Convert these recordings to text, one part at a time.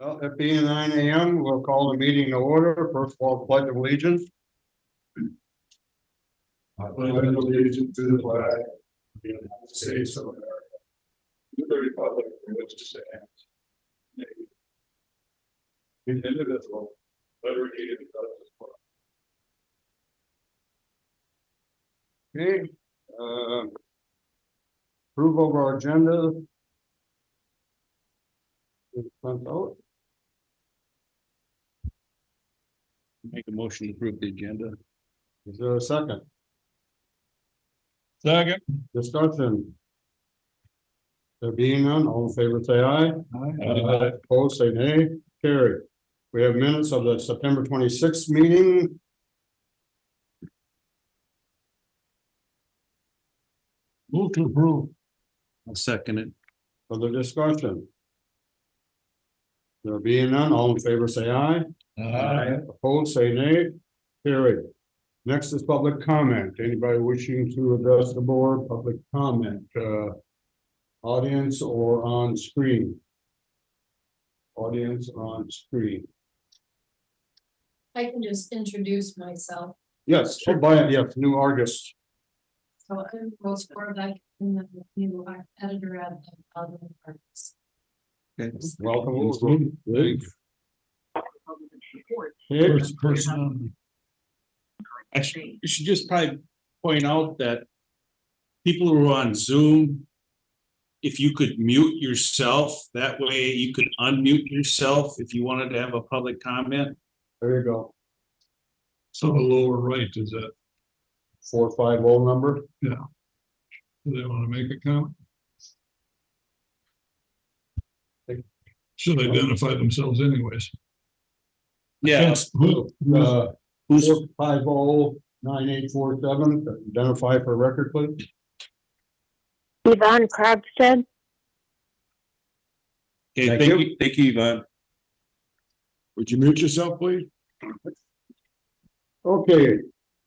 Well, it being 9 a.m., we'll call the meeting to order. First of all, pledge of allegiance. I pledge allegiance to the flag of the United States of America, to the republic for which it stands, indivisible, liberty and justice for all. Okay. Approval of our agenda. It's sent out. Make a motion to approve the agenda. Is there a second? Second. Discussion. There being none, all in favor say aye. Opposed say nay. Carried. We have minutes of the September 26th meeting. Move to approve. I'll second it. For the discussion. There being none, all in favor say aye. Opposed say nay. Carried. Next is public comment. Anybody wishing to address the board, public comment, audience or on screen? Audience on screen. I can just introduce myself. Yes, yes, new Argus. So I'm Rose Corbeck, and I'm the new editor at the Alden Arts. Okay. Welcome. Thank Okay. Person. I should just probably point out that people who are on Zoom, if you could mute yourself, that way you could unmute yourself if you wanted to have a public comment. There you go. So the lower right is that, 450 number. do they want to make a comment? Should identify themselves anyways. Yeah. Who, Who's 450-9847. Identify for record, please. Yvonne Krogstad. okay? Thank Thank you, Yvonne. would you mute yourself, please? Okay,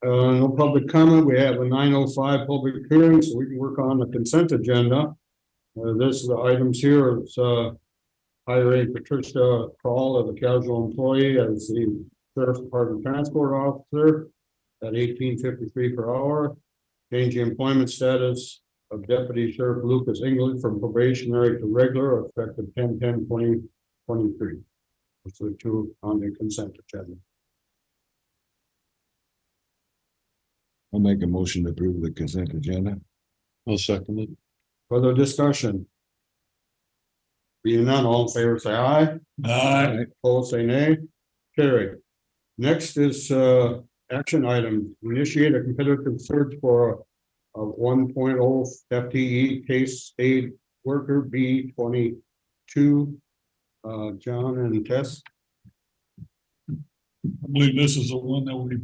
no public comment. We have a 9:05 public hearing, so we can work on the consent agenda. This is the items here. It's hiring Patricia Crawl as a casual employee as the Sheriff's Department Transport Officer at $18.53 per hour. Changing employment status of Deputy Sheriff Lucas English from probationary to regular effective 10/10/2023. Those are the two on the consent agenda. I'll make a motion to approve the consent agenda. I'll second it. Further discussion? Being none, all in favor say aye. Aye. Opposed say nay. Carried. Next is action item. Initiate a competitive search for a 1.0 FTE case aid worker B22. John and Tess. I believe this is the one that we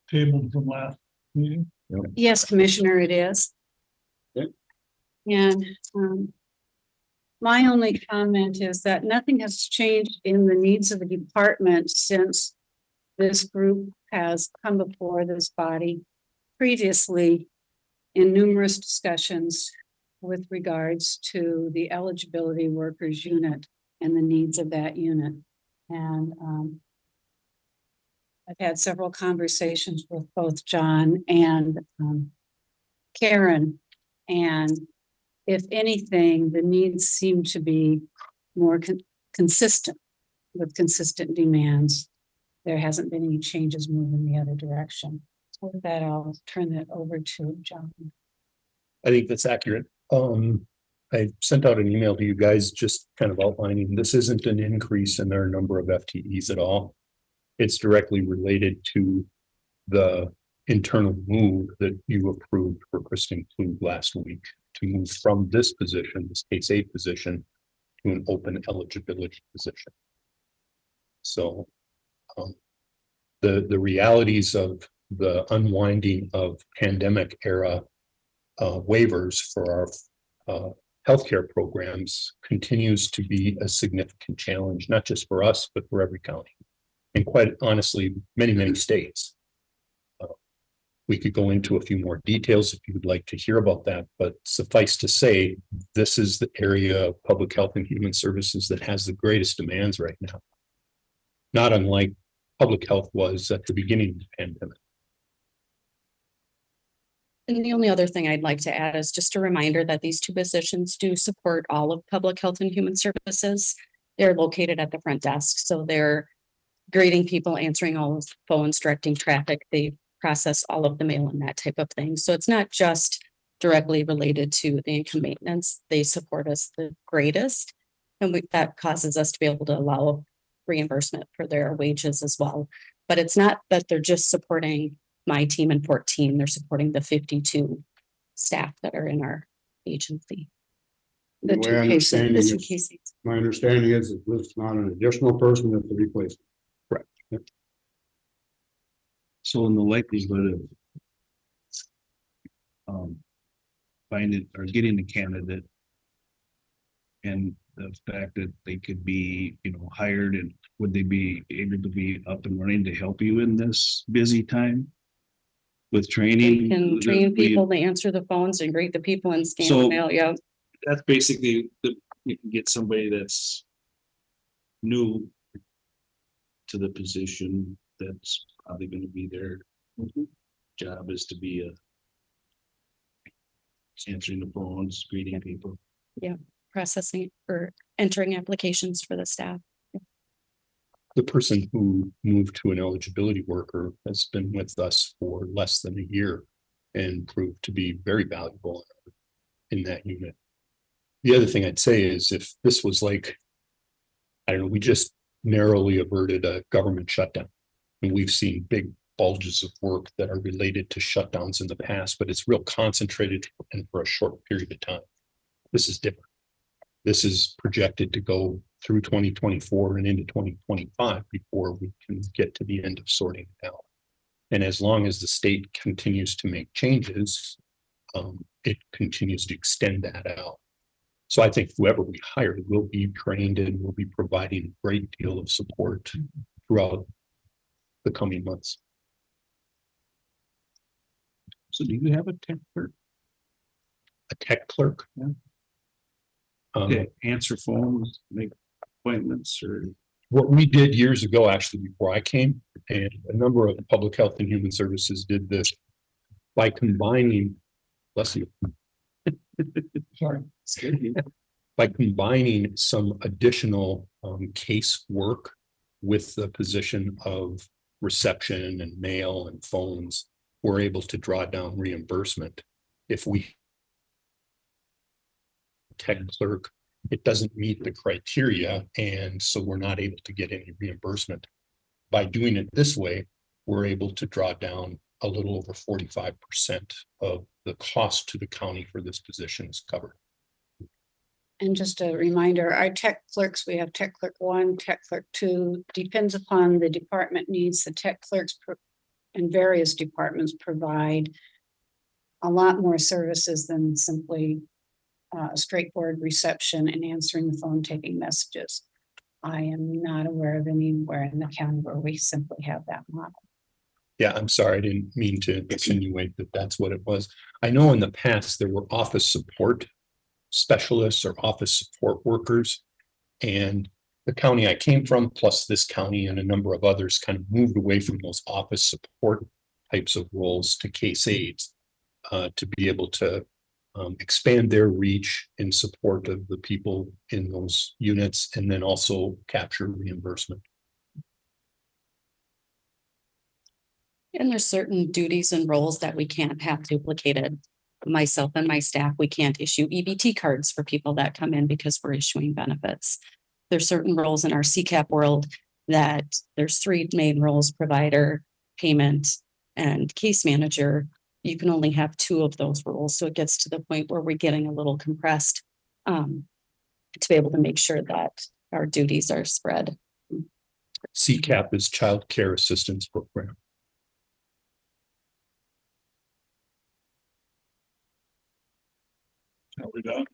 tabled from last meeting. Yes, Commissioner, it is. Okay. And my only comment is that nothing has changed in the needs of the department since this group has come before this body previously in numerous discussions with regards to the eligibility workers unit and the needs of that unit. And I've had several conversations with both John and Karen, and if anything, the needs seem to be more consistent with consistent demands. There hasn't been any changes moving the other direction. So with that, I'll turn it over to John. I think that's accurate. I sent out an email to you guys just kind of outlining this isn't an increase in their number of FTEs at all. It's directly related to the internal move that you approved for Kristen Klug last week to move from this position, this case aid position, to an open eligibility position. So the realities of the unwinding of pandemic era waivers for our healthcare programs continues to be a significant challenge, not just for us, but for every county. And quite honestly, many states. We could go into a few more details if you would like to hear about that, but suffice to say, this is the area of public health and human services that has the greatest demands right now. Not unlike public health was at the beginning of the pandemic. And the only other thing I'd like to add is just a reminder that these two positions do support all of public health and human services. They're located at the front desk, so they're greeting people, answering all of the phones, directing traffic. They process all of the mail and that type of thing. So it's not just directly related to the income maintenance. They support us the greatest. And that causes us to be able to allow reimbursement for their wages as well. But it's not that they're just supporting my team and 14, they're supporting the 52 staff that are in our agency. The The two way I cases. understand The it two is- cases. My understanding is that this is not an additional person, it's a replacement. So in the likelihood of finding or getting a candidate and the fact that they could be, hired, and would they be able to be up and running to help you in this busy time with training? They can train We- people to answer the phones and greet the people and scan So- the mail. Yeah. That's basically you can get somebody that's new to the position that's probably going to be their job is to be answering the phones, greeting people. Processing or entering applications for the staff. The person who moved to an eligibility worker has been with us for less than a year and proved to be very valuable in that unit. The other thing I'd say is if this was like, I don't know, we just narrowly averted a government shutdown. And we've seen big bulges of work that are related to shutdowns in the past, but it's real concentrated and for a short period of time. This is different. This is projected to go through 2024 and into 2025 before we can get to the end of sorting it out. And as long as the state continues to make changes, it continues to extend that out. So I think whoever we hire will be trained and will be providing a great deal of support throughout the coming months. So do you have a tech clerk? A tech clerk. Yeah. Okay. Answer phones, make appointments, or What we did years ago, actually, before I came, and a number of public health and human services did this by combining, bless you. Sorry. By combining some additional case work with the position of reception and mail and phones, we're able to draw down reimbursement. If we tech clerk, it doesn't meet the criteria, and so we're not able to get any reimbursement. By doing it this way, we're able to draw down a little over 45% of the cost to the county for this position is covered. And just a reminder, our tech clerks, we have tech clerk 1, tech clerk 2, depends upon the department needs. The tech clerks in various departments provide a lot more services than simply straightforward reception and answering the phone, taking messages. I am not aware of anywhere in the county where we simply have that model. Yeah, I'm sorry, I didn't mean to insinuate that that's what it was. I know in the past there were office support specialists or office support workers. And the county I came from, plus this county and a number of others, kind of moved away from those office support types of roles to case aides to be able to expand their reach in support of the people in those units and then also capture reimbursement. And there's certain duties and roles that we can't have duplicated. Myself and my staff, we can't issue EBT cards for people that come in because we're issuing benefits. There's certain roles in our CCAP world that there's 3 main roles: provider, payment, and case manager. You can only have 2 of those roles. So it gets to the point where we're getting a little compressed to be able to make sure that our duties are spread. CCAP is Child Care Assistance Program. Are we done?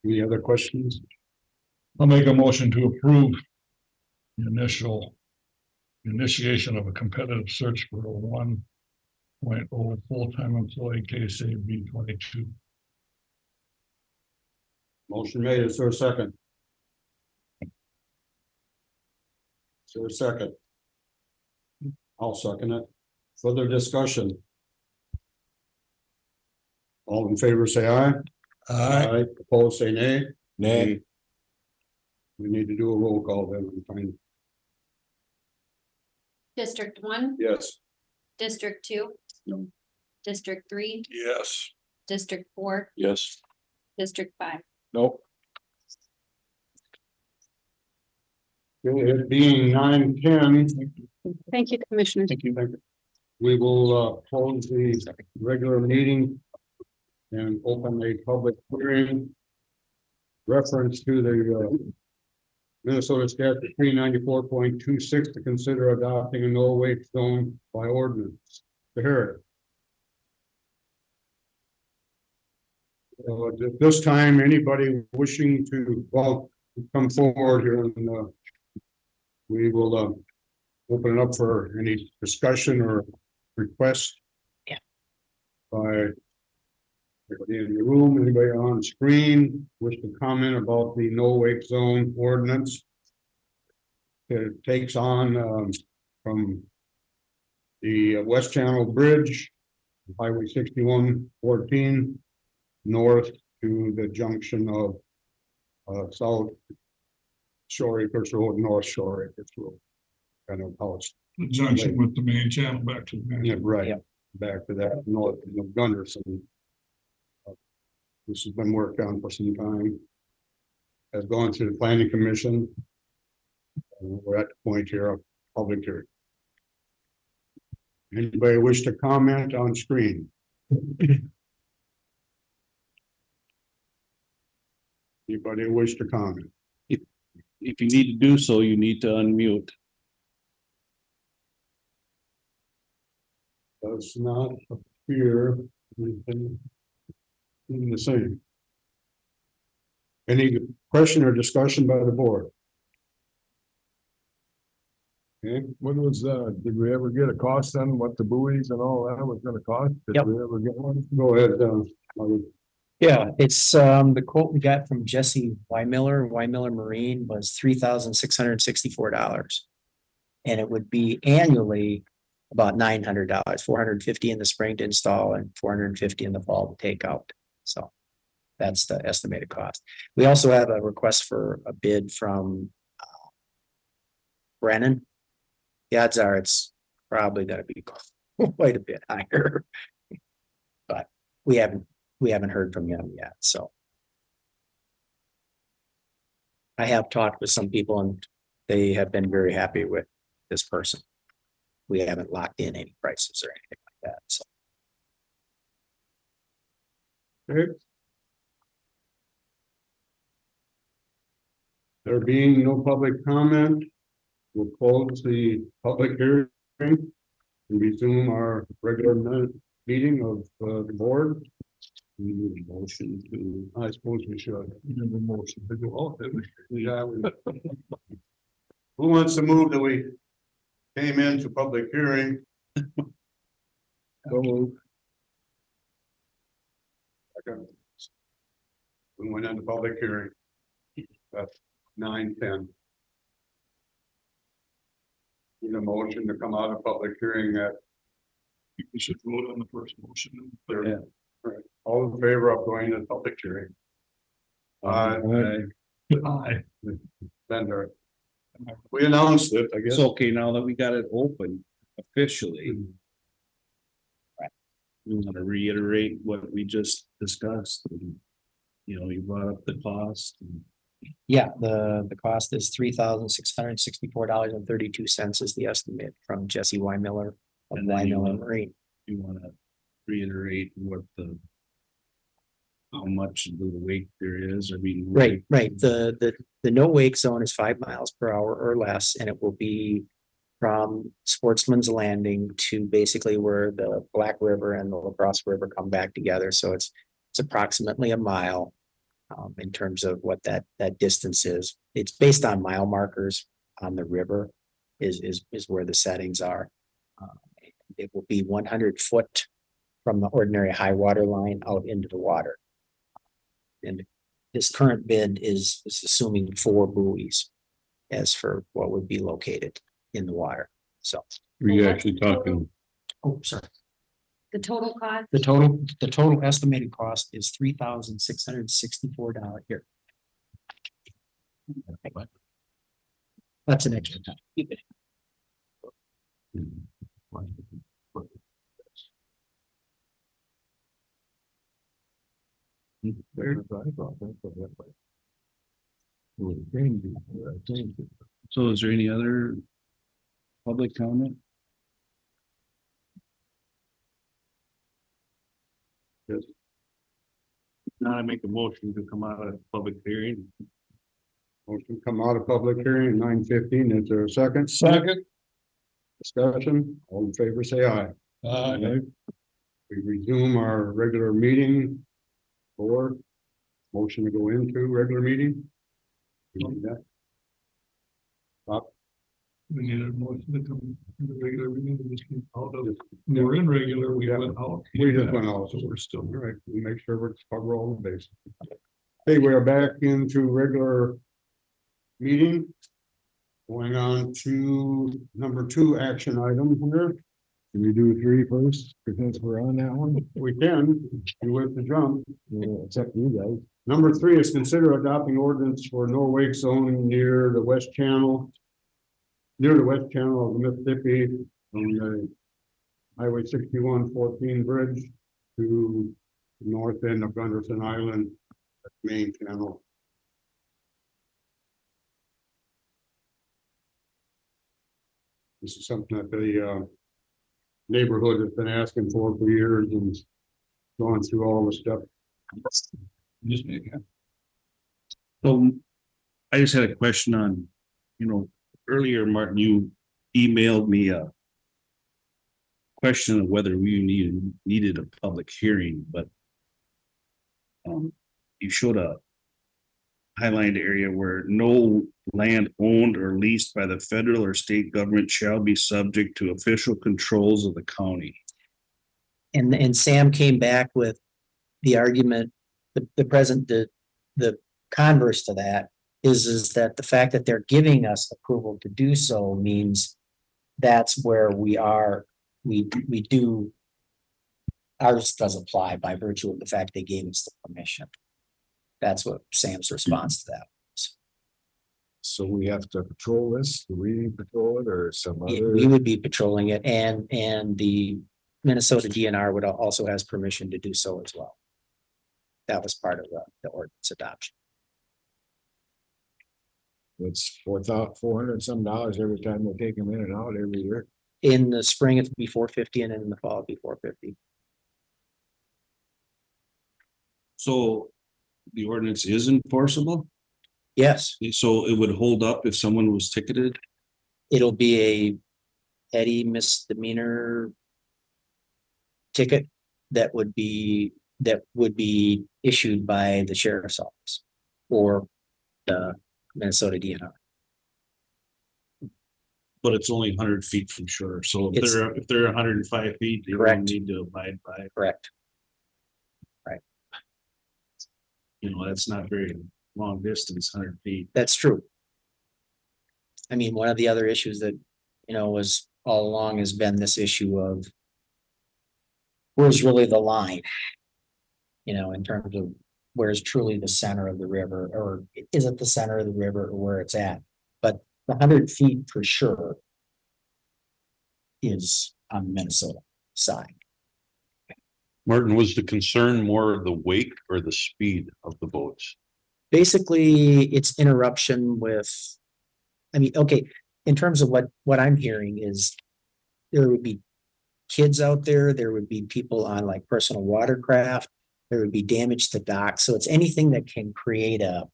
Any other questions? I'll make a motion to approve the initiation of a competitive search for a 1 full-time employee, case AB 22. Motion made, is there a second? Is there a second? I'll second it. Further discussion? All in favor, say aye. Aye. Opposed, say nay. Nay. We need to do a roll call then. I'm trying- District one, Yes. District two. District three, Yes. District four, Yes. District five. Nope. It being 9:10, Thank you, Commissioner. Thank you. we will close the regular meeting and open a public hearing. Reference to the Minnesota statute 394.26 to consider adopting a no wake zone by ordinance. To hear it. At this time, anybody wishing to, well, come forward here and we will open it up for any discussion or request. Yeah. By anybody in the room, anybody on screen, wish to comment about the no wake zone ordinance. It takes on from the West Channel Bridge, Highway 6114, north to the junction of South Shore Acres Road, North Shore Acres Road. Kind of how it's, The junction with the main channel back to the main. yeah, right, back to that north of Gunderson. This has been worked on for some time. Has gone through the planning commission. We're at the point here of public hearing. Anybody wish to comment on screen? Anybody wish to comment? If you need to do so, you need to unmute. Does not appear anything in the same. Any question or discussion by the board? Okay, When was, did we ever get a cost on what the buoys and all that was gonna cost? Did Yep. we ever get one? go ahead, Mike. Yeah, it's the quote we got from Jesse Wymiller Marine was $3,664. And it would be annually about $900, $450 in the spring to install and $450 in the fall to take out. So that's the estimated cost. We also have a request for a bid from Brennan. The odds are it's probably gonna be quite a bit higher. But we haven't heard from them yet, so. I have talked with some people and they have been very happy with this person. We haven't locked in any prices or anything like that, so. Okay. There being no public comment, we'll close the public hearing and resume our regular meeting of the board. We need a motion to, I suppose we should. Never motion to do all of it. Yeah, who wants to move that we came into public hearing? So Second. We went into public hearing. That's 9:10. Need a motion to come out of public hearing at we should vote on the first motion. Yeah. Right. All in favor of going to public hearing? Aye. Aye. Bender. We announced it, I guess. It's okay now that we got it open officially. We want to reiterate what we just discussed. You know, you brought up the cost. Yeah, the cost is $3,664.32 is the estimate from Jesse Wymiller of And then you Wymiller want- Marine. You want to reiterate what how much of the wake there is, I mean. Right. The no wake zone is 5 miles per hour or less, and it will be from Sportsman's Landing to basically where the Black River and the La Crosse River come back together. So it's approximately a mile in terms of what that distance is. It's based on mile markers on the river is where the settings are. it will be 100 foot from the ordinary high water line out into the water. And his current bid is assuming 4 buoys as for what would be located in the water. So, Are you actually talking? oh, sorry. The total cost, The total estimated cost is $3,664 here. That's an extra time. Keep it. So is there any other public comment? Yes. Now I make a motion to come out of public hearing. Motion come out of public hearing at 9:15. Is there a second? Second. Discussion, all in favor, say aye. Aye. We resume our regular meeting. Or motion to go into regular meeting. We need that. We need a motion to come to the regular meeting, we just came out of, we're in regular, we went out. We just went out, so we're still, all right, we make sure we're cover all the bases. Hey, we are back into regular meeting. Going on to number 2 action item here. Can we do 3 first? Because we're on that one. We can, you with the jump. Yeah, it's up to you guys. Number 3 is consider adopting ordinance for no wake zone near the west channel. Near the west channel of the Mississippi on the Highway 6114 bridge to the north end of Gunderson Island, main channel. This is something that the neighborhood has been asking for years and going through all the stuff. Just make it. So I just had a question on, earlier, Martin, you emailed me a question of whether we needed a public hearing, but you showed a highlighted area where no land owned or leased by the federal or state government shall be subject to official controls of the county. And Sam came back with the argument, the converse to that is that the fact that they're giving us approval to do so means that's where we are, we do, ours does apply by virtue of the fact they gave us the permission. That's what Sam's response to that was. So we have to patrol this, do we patrol it or some other? We would be patrolling it and the Minnesota DNR would also has permission to do so as well. That was part of the ordinance adoption. It's $400 some every time they take them in and out every year. In the spring, it'd be $450 and in the fall, it'd be $450. So the ordinance is enforceable? Yes, So it would hold up if someone was ticketed? it'll be a petty misdemeanor ticket that would be issued by the sheriff's office or the Minnesota DNR. But it's only 100 feet from shore, so if It's- they're 105 feet, they don't Correct. need to abide by, Correct. that's not very long distance, 100 feet. That's true. I mean, one of the other issues that, was all along has been this issue of where's really the line? In terms of where's truly the center of the river, or is it the center of the river or where it's at? But the 100 feet for sure is on the Minnesota side. Martin, was the concern more of the wake or the speed of the boats? Basically, it's interruption with, okay, in terms of what I'm hearing is there would be kids out there would be people on like personal watercraft, there would be damage to docks. So it's anything that can create a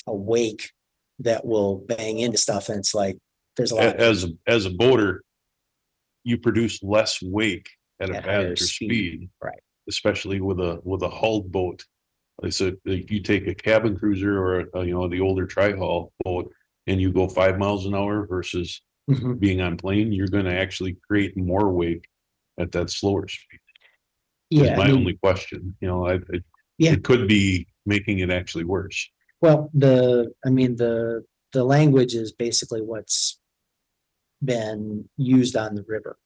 wake that will bang into stuff. And it's like, there's a lot. As a boater, you produce less wake at a At higher faster speed, speed. right. Especially with a hulled boat. Like I said, like you take a cabin cruiser or the older tri-hull boat and you go 5 miles an hour versus Mhm. being on plane, you're gonna actually create more wake at that slower speed. Is Yeah, I my mean, only question, you know, Yeah. it could be making it actually worse. well, I mean, the language is basically what's been used on the river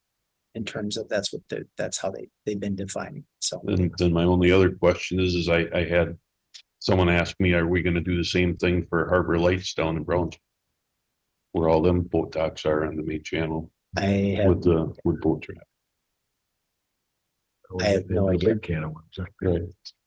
in terms of that's how they've been defining, so. And then my only other question is I had someone ask me, are we gonna do the same thing for Harbor Lights down in Brownsville? Where all them boat docks are on the main channel I have, with boat traffic. I have no The idea. big can of worms. Right.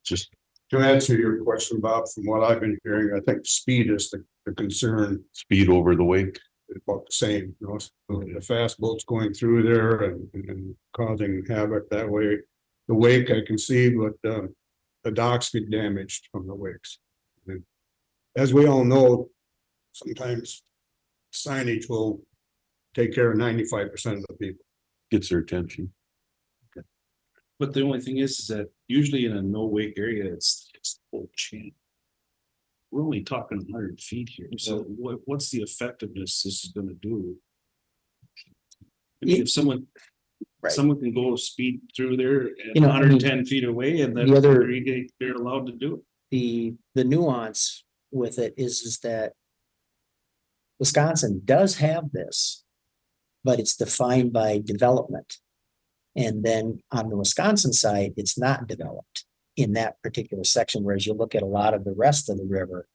Just, To answer your question, Bob, from what I've been hearing, I think speed is the concern. speed over the wake. About the same, you know, the fast boats going through there and causing havoc that way. The wake I can see, but the docks get damaged from the wakes. And as we all know, sometimes signage will take care of 95% of the people. Gets their attention. But the only thing is that usually in a no wake area, it's the whole chain. We're only talking 100 feet here, so what's the effectiveness this is gonna do? I mean, if someone can go speed through there at You know, I mean, 110 feet away and then the other- they're allowed to do it. The nuance with it is that Wisconsin does have this, but it's defined by development. And then on the Wisconsin side, it's not developed in that particular section, whereas you look at a lot of the rest of the river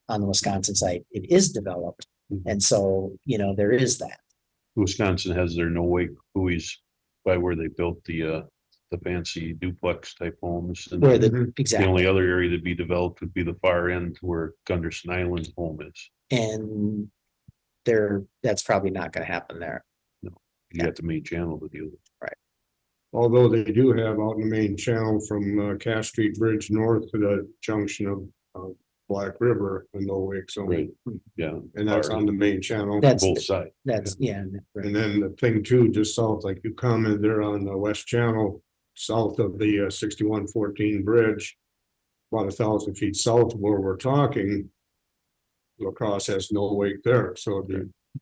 on the Wisconsin side, it is developed. And so, you know, there is that. Wisconsin has their no wake buoys by where they built the fancy duplex type homes. And Where the the, exactly, only other area to be developed would be the far end where Gunderson Island home is. and that's probably not gonna happen there. You got the main channel to deal with. Although they do have out in the main channel from Cass Street Bridge north to the junction of Black River and no wake zone. Right. Yeah, And that's on the main channel. That's, both sides. yeah. right. And then the thing too, just south, like you commented there on the west channel, south of the 6114 bridge. About 1,000 feet south of where we're talking. La Crosse has no wake there, so it'd be.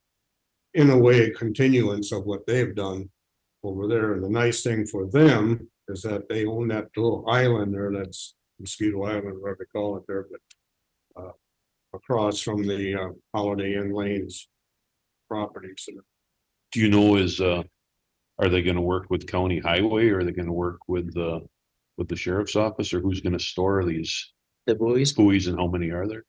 In a way, a continuance of what they've done over there, and the nice thing for them is that they own that little island there, that's Mosquito Island, whatever they call it there, but. Across from the Holiday Inn Lanes property, so. Do you know are they gonna work with county highway or are they gonna work with the sheriff's office, or who's gonna store these The buoys, buoys and how many are there?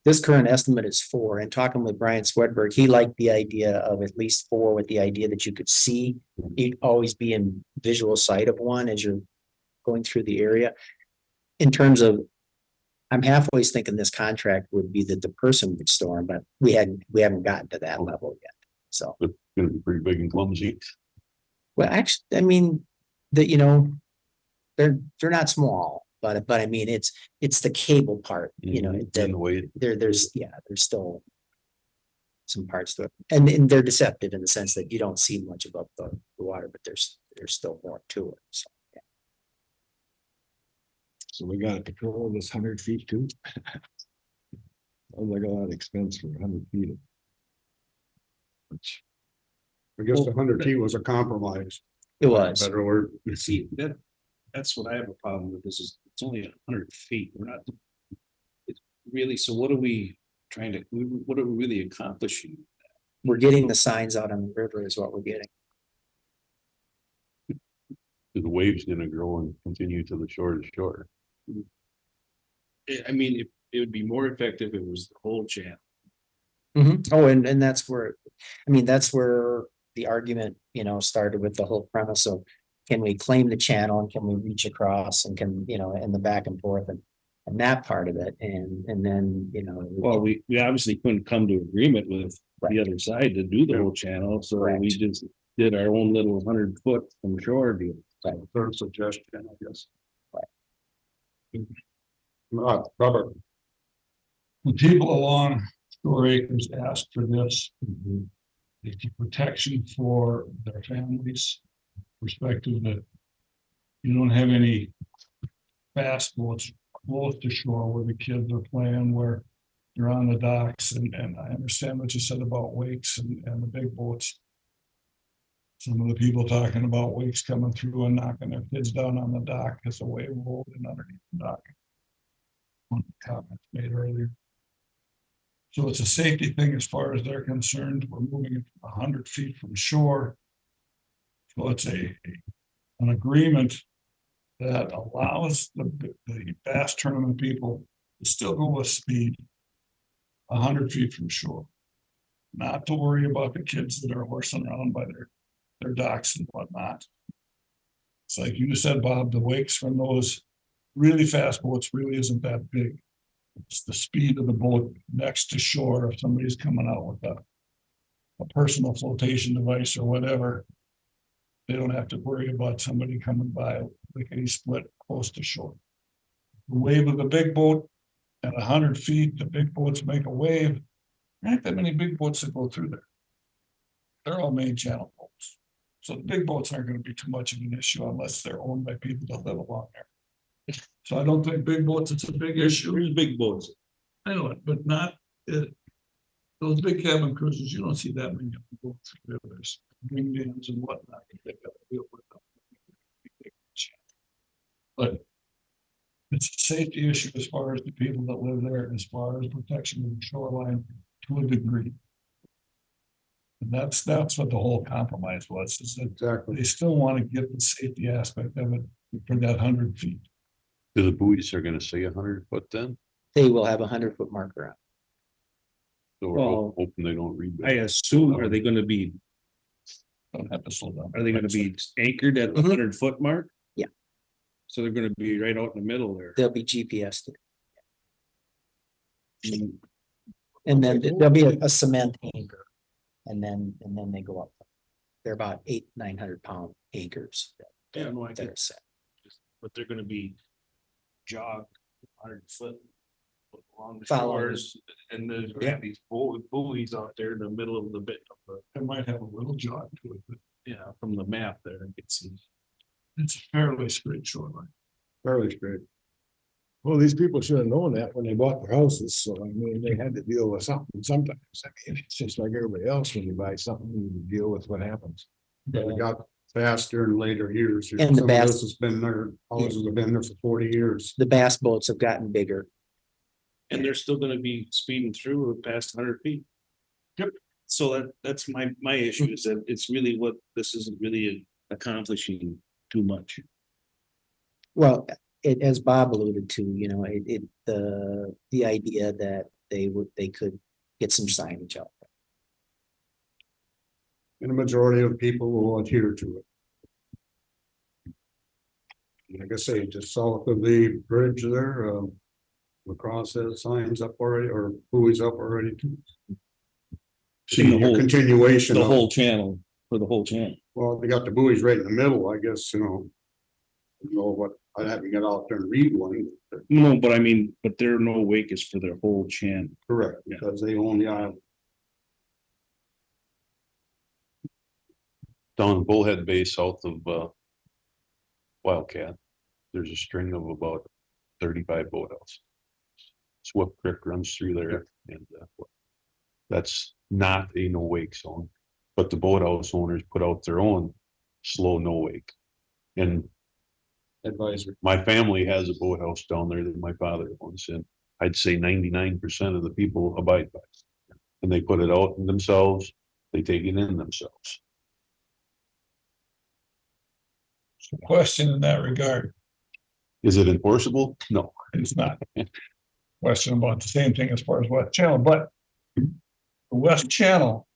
this current estimate is 4, and talking with Brian Swedberg, he liked the idea of at least 4, with the idea that you could see, you'd always be in visual sight of one as you're going through the area. In terms of, I'm halfway thinking this contract would be that the person would store them, but we haven't gotten to that level yet, so. It's gonna be pretty big and clumsy. Well, actually, I mean, they're not small, but I mean, it's the cable part, you know, And the way, there's still some parts to it, and they're deceptive in the sense that you don't see much above the water, but there's still more to it, so. Yeah. So we gotta patrol this 100 feet too. Sounds like a lot of expense for 100 feet. Which, I guess the 100 feet was a compromise. It was. Better word. See, that's what I have a problem with, this is, it's only 100 feet, we're not. It's really, so what are we trying to, what are we really accomplishing? We're getting the signs out on the river is what we're getting. the wave's gonna grow and continue to the shore to shore. I mean, it would be more effective if it was the whole channel. Oh, and that's where, I mean, that's where the argument, you know, started with the whole premise of, can we claim the channel and can we reach across and can, you know, and the back and forth and that part of it. And then, you know. Well, we obviously couldn't come to agreement with Right. the other side to do the whole channel, so we Correct. just did our own little 100 foot from shore deal. Third suggestion, I guess. Right. Robert, The people along Shore Acres asked for this, Mhm. the protection for their families. Perspective that you don't have any fast boats close to shore where the kids are playing, where you're on the docks, and I understand what you said about wakes and the big boats. Some of the people talking about wakes coming through and knocking their kids down on the dock as a wave rolled in underneath the dock. One of the comments made earlier. So it's a safety thing as far as they're concerned. We're moving it 100 feet from shore. So it's an agreement that allows the bass tournament people to still go with speed 100 feet from shore. Not to worry about the kids that are horsing around by their docks and whatnot. It's like you said, Bob, the wakes from those really fast boats really isn't that big. It's the speed of the boat next to shore. If somebody's coming out with a personal flotation device or whatever, they don't have to worry about somebody coming by lickety split close to shore. The wave of the big boat at 100 feet, the big boats make a wave. There aren't that many big boats that go through there. They're all main channel boats. So the big boats aren't going to be too much of an issue unless they're owned by people that live along there. So I don't think big boats, it's a big issue. There's big boats. I know it, but not those big cabin cruisers, you don't see that many of them going through rivers, green dams and whatnot. They got to deal with them. But it's a safety issue as far as the people that live there, as far as protection of the shoreline to a degree. And that's what the whole compromise was, is that Exactly. they still want to get the safety aspect of it for that 100 feet. Do the buoys are gonna say 100 foot then? They will have a 100-foot marker on. So we're Well, hoping they don't read I that. assume, are they gonna be, Don't have to slow down. are they gonna be anchored at the Mhm. 100-foot mark? Yeah. So they're gonna be right out in the middle there. They'll be GPS. And then there'll be a cement anchor. And then they go up. They're about 800-900 pound anchors. Yeah, no, I that get are set. But they're gonna be jog 100 foot along the Following. shores, and there's gonna have these buoys out there in the middle of the bit of the, It might have a little jog to it, but yeah, from the map there, you can see. it's a fairly straight shoreline. Fairly straight. Well, these people should have known that when they bought their houses, so I mean, they had to deal with something sometimes. I mean, it's just like everybody else, when you buy something, you deal with what happens. But we got faster in later years. And the Some of bass- this has been there, houses have been there for 40 years. The bass boats have gotten bigger. And they're still gonna be speeding through past 100 feet. Yep. So that's my issue, is that it's really what, this isn't really accomplishing too much. Well, as Bob alluded to, the idea that they could get some signage out. And the majority of people will adhere to it. Like I say, just south of the bridge there, Lacrosse has signs up already, or buoys up already. See The your whole- continuation. The of- whole channel, for the whole channel. Well, they got the buoys right in the middle, I guess, I don't know what, I'd have to get out there and read one. But No, but I mean, but there are no wake is for their whole channel. correct, Yeah. because they own the island. Down in Bullhead Bay south of Wildcat, there's a string of about 35 boathouses. Swift Creek runs through there, and that's not a no wake zone. But the boathouse owners put out their own slow no wake. And Advisory. my family has a boathouse down there that my father owns, and I'd say 99% of the people abide by it. And they put it out in themselves, they take it in themselves. So question in that regard, Is it enforceable? No. it's not. Question about the same thing as far as West Channel, but the West Channel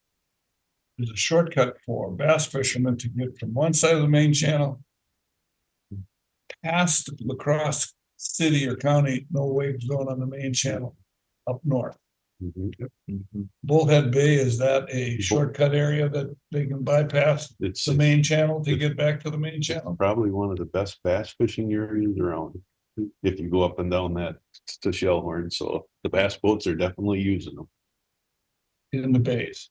is a shortcut for bass fishermen to get from one side of the main channel past La Crosse city or county, no wake zone on the main channel up north. Bullhead Bay, is that a shortcut area that they can bypass It's the main channel to get back to the main channel? probably one of the best bass fishing areas around. If you go up and down that to Shellhorn, so the bass boats are definitely using them. In the bays.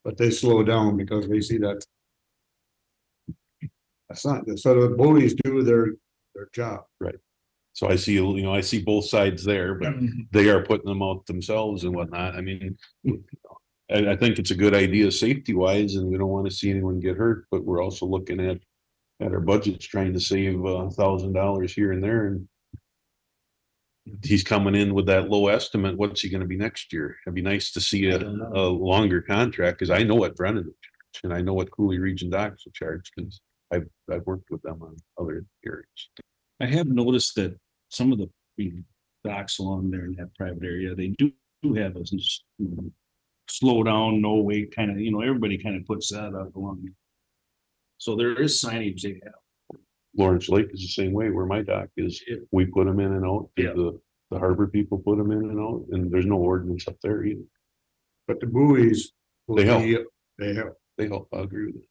But they slow down because they see that. That's not, so the buoys do their job. So I see, you know, I see both sides there, but they are putting them out themselves and whatnot. I mean, I think it's a good idea safety wise, and we don't want to see anyone get hurt, but we're also looking at our budgets, trying to save $1,000 here and there, and he's coming in with that low estimate. What's he gonna be next year? It'd be nice to see I a don't know. longer contract, because I know what Brennan will charge, and I know what Cooley Region Docks will charge, because I've worked with them on other areas. I have noticed that some of the docks along there in that private area, they do have a slow down, no wait, kind of, you know, everybody kind of puts that up along. So there is signage they have. Lawrence Lake is the same way where my dock is. We put them in and out. Yeah. The harbor people put them in and out, and there's no ordinance up there either. But the buoys. will They help. be- They help. They help, I agree with it.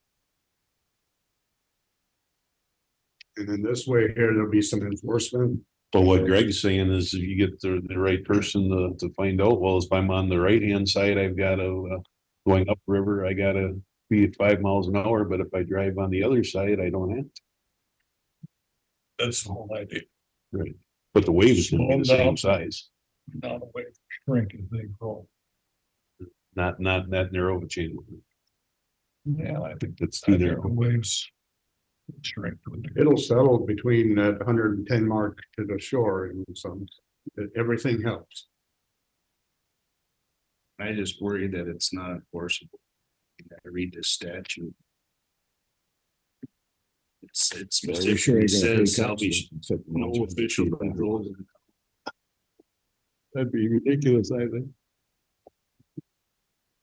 And then this way here, there'll be some enforcement. But what Greg's saying is if you get the right person to find out, well, if I'm on the right-hand side, I've got to, going upriver, I gotta be at 5 miles an hour, but if I drive on the other side, I don't have to. That's the whole idea. Right. But the waves will be the same size, Not a way to shrink as they grow. not that narrow of a chain. Yeah, I think That's I too think narrow. the waves shrink to a degree. It'll settle between that 110 mark to the shore and some, everything helps. I just worry that it's not enforceable. I read this statute. It specifically says shall be no official controls. That'd be ridiculous, I think.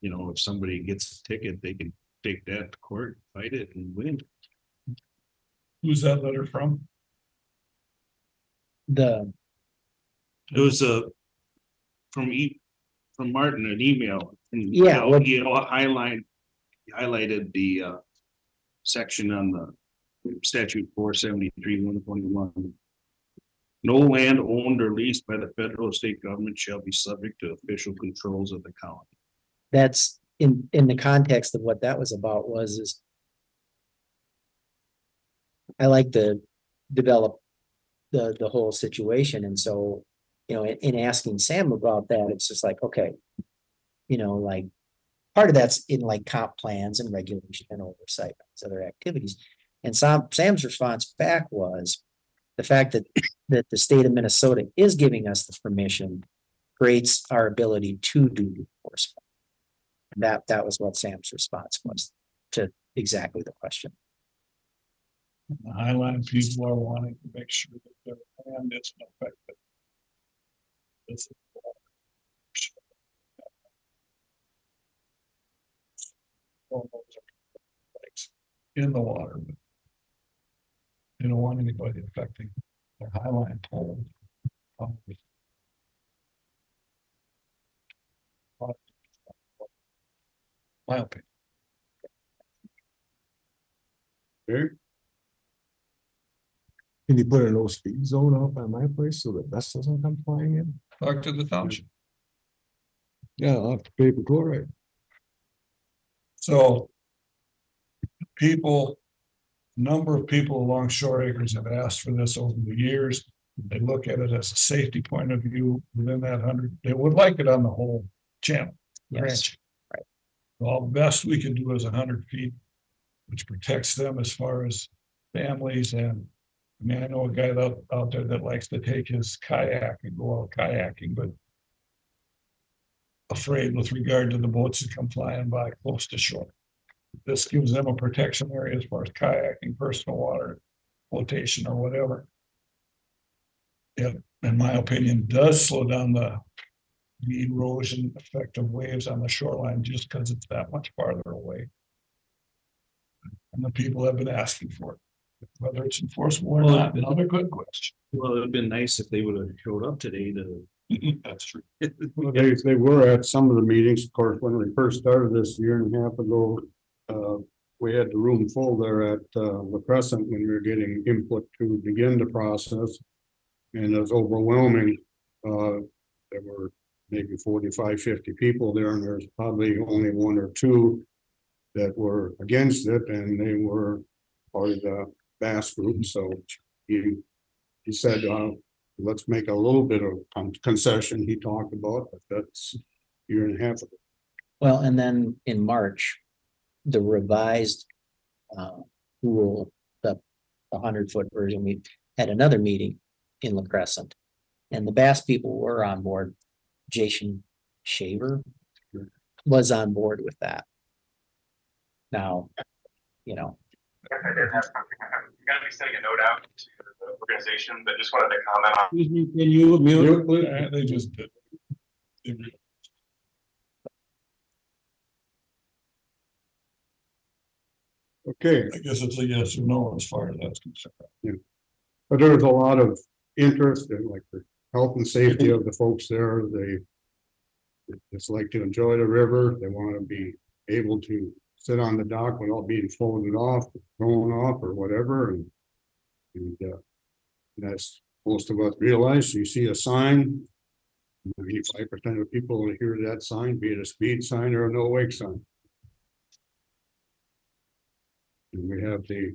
You know, if somebody gets a ticket, they can take that to court, fight it and win. Who's that letter from? The, It was from Martin, an email. And, Yeah, what- he highlighted the section on the statute 473-121. No land owned or leased by the federal or state government shall be subject to official controls of the county. that's in the context of what that was about is I like to develop the whole situation. And so, you know, in asking Sam about that, it's just like, okay, you know, like part of that's in like comp plans and regulation and oversight, other activities. And Sam's response back was the fact that the state of Minnesota is giving us the permission creates our ability to do enforcement. That was what Sam's response was to exactly the question. The Highline people are wanting to make sure that their land isn't affected. This is in the water, but they don't want anybody affecting their Highline pole. My opinion. Okay, Can you put a no speed zone up at my place so that dust doesn't come flying in? Talk to the township. Yeah, I'll have to pay for chloride. So people, number of people along Shore Acres have asked for this over the years. They look at it as a safety point of view within that 100. They would like it on the whole channel. Yes, branch. right. Well, the best we can do is 100 feet, which protects them as far as families. And I mean, I know a guy out there that likes to take his kayak and go out kayaking, but afraid with regard to the boats that come flying by close to shore. This gives them a protection area as far as kayaking, personal water, flotation or whatever. It, in my opinion, does slow down the erosion effect of waves on the shoreline just because it's that much farther away. And the people have been asking for it. Whether it's enforceable or Well, not, another good question. Well, it'd been nice if they would have showed up today to. That's true. well, they were at some of the meetings, of course, when we first started this year and a half ago. We had the room full there at the Crescent when we were getting input to begin the process. And it was overwhelming. There were maybe 45, 50 people there, and there's probably only one or two that were against it, and they were part of the Bass group. So he said, let's make a little bit of concession he talked about, but that's a year and a half ago. Well, and then in March, the revised rule, the 100-foot version, we had another meeting in La Crescent. And the Bass people were on board. Jason Shaver was on board with that. Now, you know, I did have something. I'm gonna be sending a note out to the organization, but just wanted to comment on. Excuse me, can you mute? They just did. Okay, I guess it's a yes or no as far as that's concerned. but there's a lot of interest in like the health and safety of the folks there. They just like to enjoy the river. They want to be able to sit on the dock without being floated off, thrown off or whatever. And that's most of us realize. You see a sign, 95% of people will hear that sign, be it a speed sign or a no wake sign. And we have the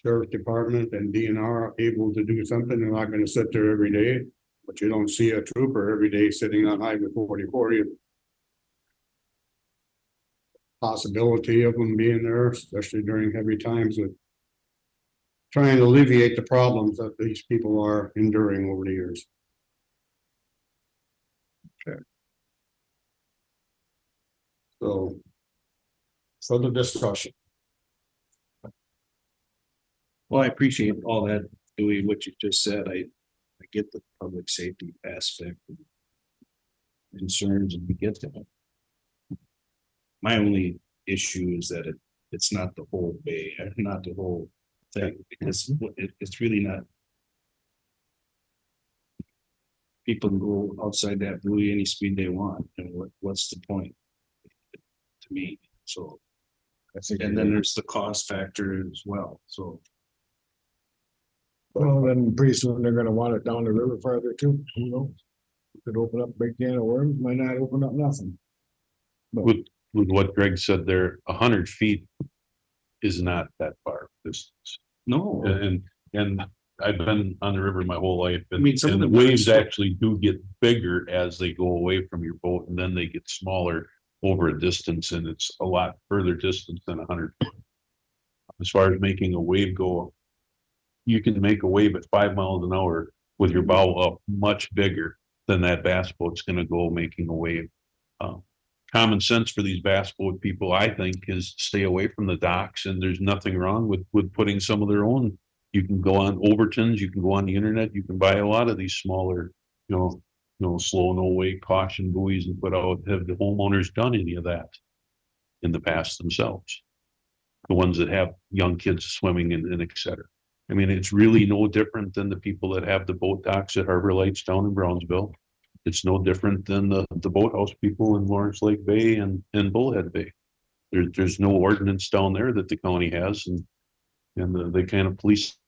sheriff department and DNR able to do something. They're not gonna sit there every day, but you don't see a trooper every day sitting on Highway 44. Possibility of them being there, especially during heavy times with trying to alleviate the problems that these people are enduring over the years. Okay. So. Further discussion. Well, I appreciate all that, Dewey, what you just said. I get the public safety aspect. Concerns, and we get that. My only issue is that it's not the whole bay, not the whole thing, because it's really not. People can go outside that buoy any speed they want, and what's the point? To me, so. And then there's the cost factor as well, so. Well, then pretty soon they're gonna want it down the river farther too, who knows? Could open up a big can of worms, might not open up nothing. But With what Greg said there, 100 feet is not that far distance. No, And I've been on the river my whole life. I mean, some of And the the waves waves- actually do get bigger as they go away from your boat, and then they get smaller over a distance, and it's a lot further distance than 100 feet. As far as making a wave go, you can make a wave at 5 miles an hour with your bow up much bigger than that bass boat's gonna go making a wave. Common sense for these bass boat people, I think, is stay away from the docks, and there's nothing wrong with putting some of their own. You can go on Overton's, you can go on the internet, you can buy a lot of these smaller, slow, no wake, caution buoys and put out. Have the homeowners done any of that in the past themselves? The ones that have young kids swimming and et cetera. I mean, it's really no different than the people that have the boat docks at Harbor Lights down in Brownsville. It's no different than the boathouse people in Lawrence Lake Bay and Bullhead Bay. There's no ordinance down there that the county has, and they kind of police.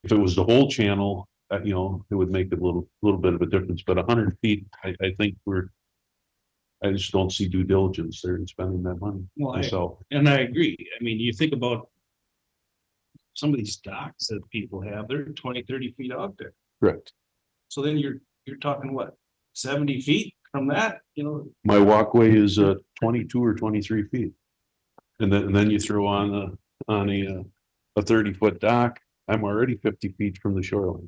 If it was the whole channel, it would make a little bit of a difference, but 100 feet, I think I just don't see due diligence there in spending that money Well, myself. and I agree. I mean, you think about. Some of these docks that people have, they're 20, 30 feet out there. Correct. So then you're talking what, 70 feet from that, My walkway is 22 or 23 feet. And then you throw on a 30-foot dock, I'm already 50 feet from the shoreline.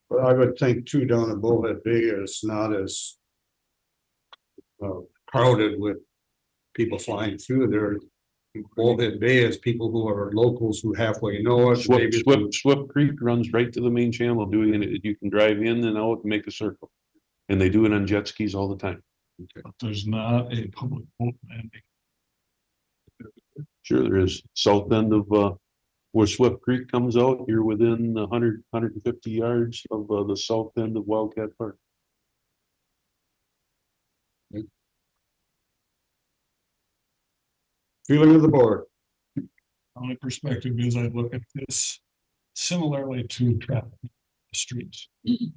But I would think too, down at Bullhead Bay is not as crowded with people flying through there. Bullhead Bay is people who are locals who halfway know it. maybe Swift Creek runs right to the main channel doing it. You can drive in and out and make a circle. And they do it on jet skis all the time. But there's not a public boat landing. Sure, there is. South end of where Swift Creek comes out, you're within 150 yards of the south end of Wildcat Park. Feeling of the board. My perspective is I look at this similarly to traffic streets. You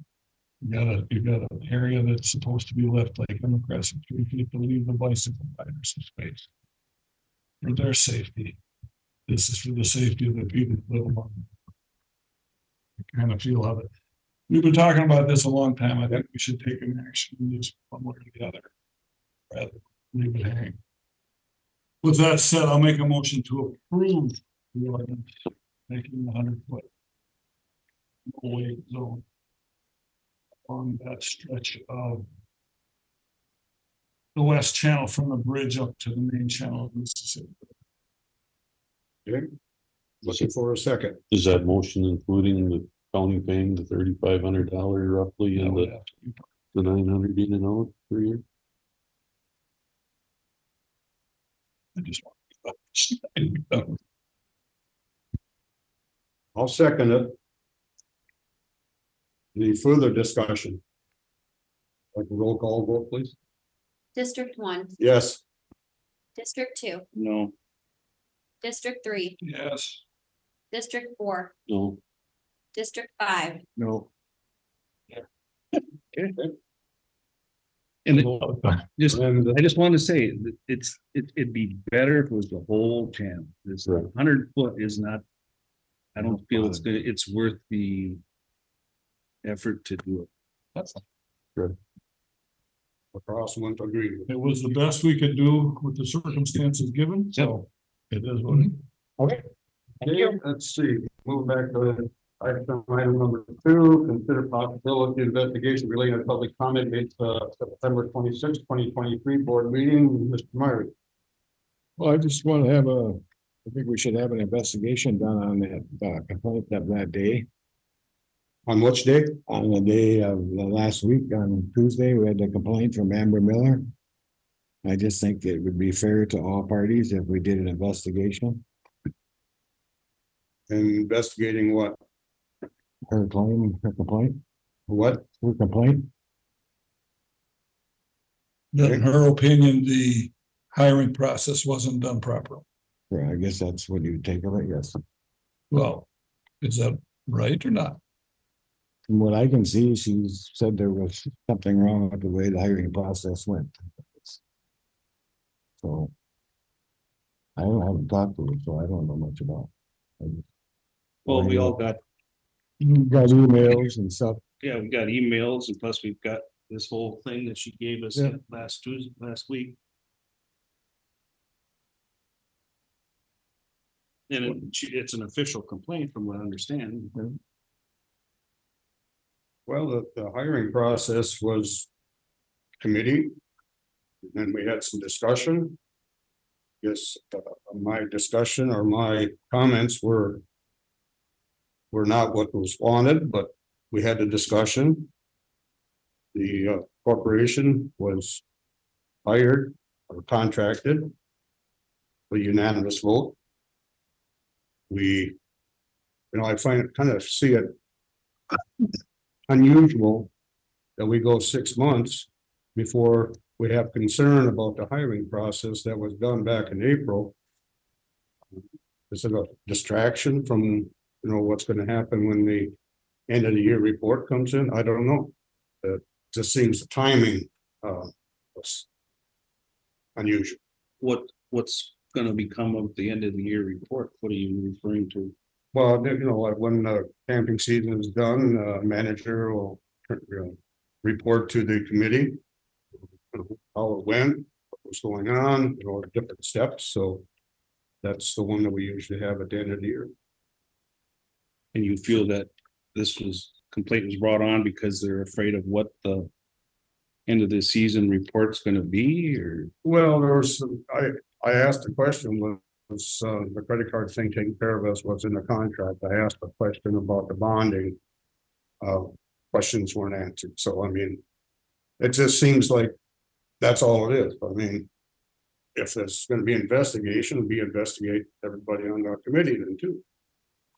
got an area that's supposed to be left like in the crescent, 3 feet to leave the bicycle riders some space. For their safety. This is for the safety of the people that live along. kind of feel of it. We've been talking about this a long time. I think we should take an action in this one way or the other. Rather than leave it hang. With that said, I'll make a motion to approve the ordinance making the 100-foot no-wake zone on that stretch of the west channel from the bridge up to the main channel of Mississippi. Okay. Looking for a second. Is that motion including the county paying the $3,500 roughly That and would the have to be- the 900 in and out per year? I just want. I'll second it. Any further discussion? Like a roll call vote, please? District 1, Yes. District 2, No, District 3, Yes. District 4, No, District 5, No. And just, And I just want to say, that it'd be better if it was the whole channel. This Right. 100-foot is not. I don't feel it's worth the effort to do it. That's, across one agree. it was the best we could do with the circumstances given, so it is what it is. Okay. Let's see, move back to item number 2, consider possibility investigation relating to public comment made September 26, 2023 board meeting, Mr. Myers. Well, I just want to have I think we should have an investigation done on that complaint that day. On which day? On the day of the last week, on Tuesday, we had a complaint from Amber Miller. I just think it would be fair to all parties if we did an investigation. Investigating what? Her claim, her complaint, What? her complaint. That in her opinion, the hiring process wasn't done properly. Yeah, I guess that's what you would take of it, yes. Well, is that right or not? From what I can see, she's said there was something wrong with the way the hiring process went. So. I haven't talked to her, so I don't know much about. it. well, we all got, Got emails and stuff. yeah, we got emails and plus we've got this whole thing that she gave us Yeah. last week. And it's an official complaint from what I understand. Well, the hiring process was committee. And we had some discussion. Yes, my discussion or my comments were not what was wanted, but we had a discussion. The corporation was hired or contracted. A unanimous vote. I find it kind of see it unusual that we go 6 months before we have concern about the hiring process that was done back in April. Is it a distraction from, what's going to happen when the end of the year report comes in? I don't know. It just seems the timing was unusual. What's gonna become of the end of the year report? What are you referring to? Well, like when the camping season is done, manager will report to the committee how it went, what was going on, different steps. So that's the one that we usually have at the end of the year. And you feel that this complaint was brought on because they're afraid of what the end of the season report's gonna be, or? Well, there was, I asked the question, was the credit card thing taken care of us, what's in the contract? I asked a question about the bonding. Questions weren't answered. So, I mean, it just seems like that's all it is. I mean, if there's gonna be investigation, investigate everybody on our committee then too.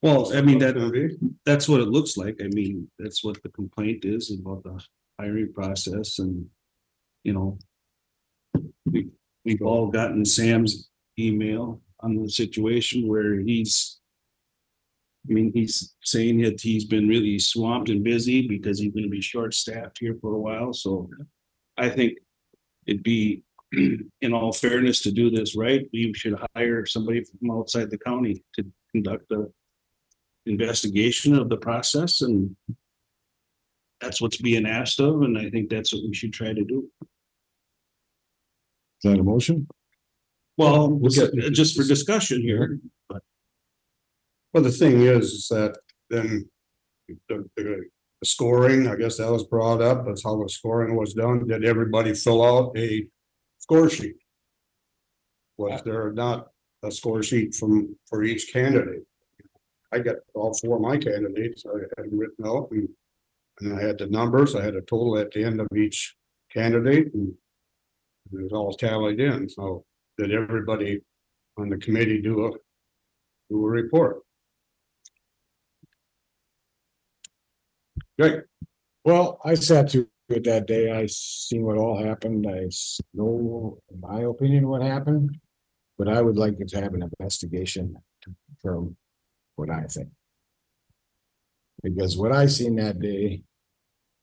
Well, I mean, That's gonna be. that's what it looks like. I mean, that's what the complaint is about the hiring process and, we've all gotten Sam's email on the situation where he's saying that he's been really swamped and busy because he's gonna be short-staffed here for a while, so I think it'd be, in all fairness, to do this right, we should hire somebody from outside the county to conduct investigation of the process, and that's what's being asked of, and I think that's what we should try to do. Is that a motion? Well, We'll get- just for discussion here, Well, the thing is that then the scoring, I guess that was brought up, that's how the scoring was done. Did everybody fill out a score sheet? Was there not a score sheet for each candidate? I got all four of my candidates, I had written out and I had the numbers, I had a total at the end of each candidate and it was all tallied in, so did everybody on the committee do a report? Great. Well, I sat through it that day. I seen what all happened. Know, in my opinion, what happened. But I would like to have an investigation to confirm what I think. Because what I seen that day,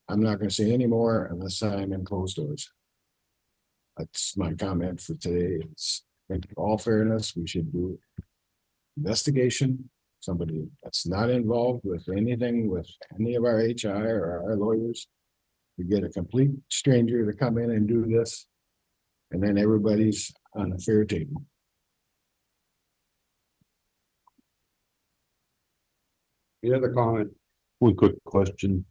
I'm not gonna say any more unless I'm in closed doors. That's my comment for today. It's, in all fairness, we should do investigation. Somebody that's not involved with anything with any of our HI or our lawyers. We get a complete stranger to come in and do this. And then everybody's on a fair table. Any other comment? One quick question.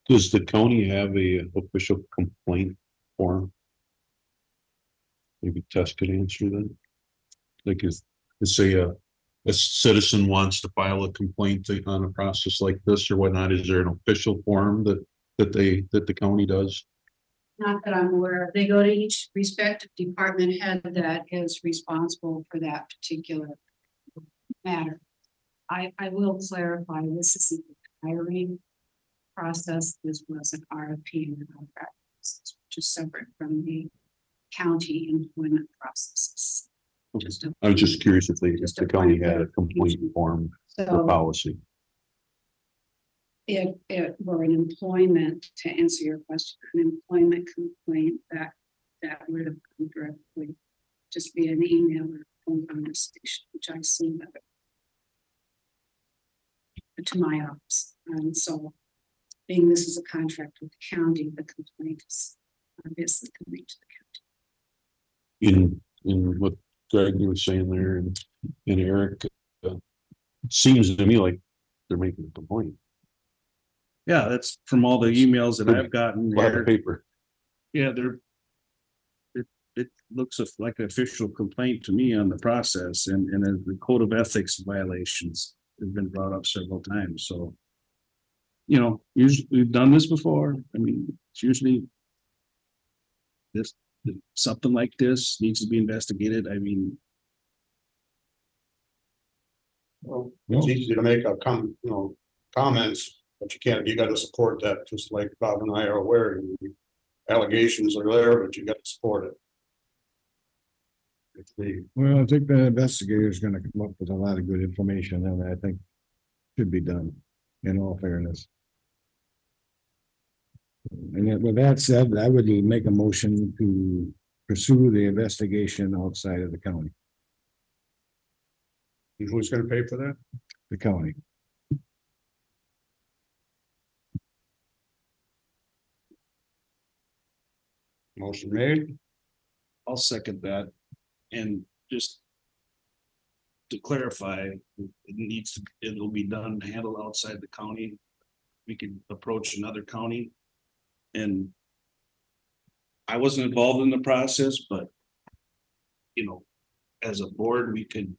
Does the county have a official complaint form? Maybe Tess could answer that. Like is say a citizen wants to file a complaint on a process like this or whatnot, is there an official form that the county does? Not that I'm aware of. They go to each respective department head that is responsible for that particular matter. I will clarify, this is the hiring process. This was an RFP and contract process, which is separate from the county employment processes. I was just curious if the county had a complete form or So policy. if it were an employment, to answer your question, an employment complaint that would have come directly, just be an email or phone conversation, which I assume that to my office. And so being this is a contract with the county, the complaint is obviously coming to the county. In what Greg was saying there and Eric, it seems to me like they're making a complaint. yeah, that's from all the emails that I've gotten. A lot of paper. Yeah, it looks like an official complaint to me on the process and the code of ethics violations have been brought up several times, so. You know, usually we've done this before. I mean, it's usually something like this needs to be investigated. I mean, Well, it's easy to make comments, but you gotta support that, just like Bob and I are aware. Allegations are there, but you gotta support it. Well, I think the investigator is gonna come up with a lot of good information and I think should be done in all fairness. And then with that said, I would make a motion to pursue the investigation outside of the county, And who's gonna pay for that? the county. Motion made. I'll second that. And just to clarify, it'll be done, handled outside the county. We could approach another county. And I wasn't involved in the process, but you know, as a board, we could,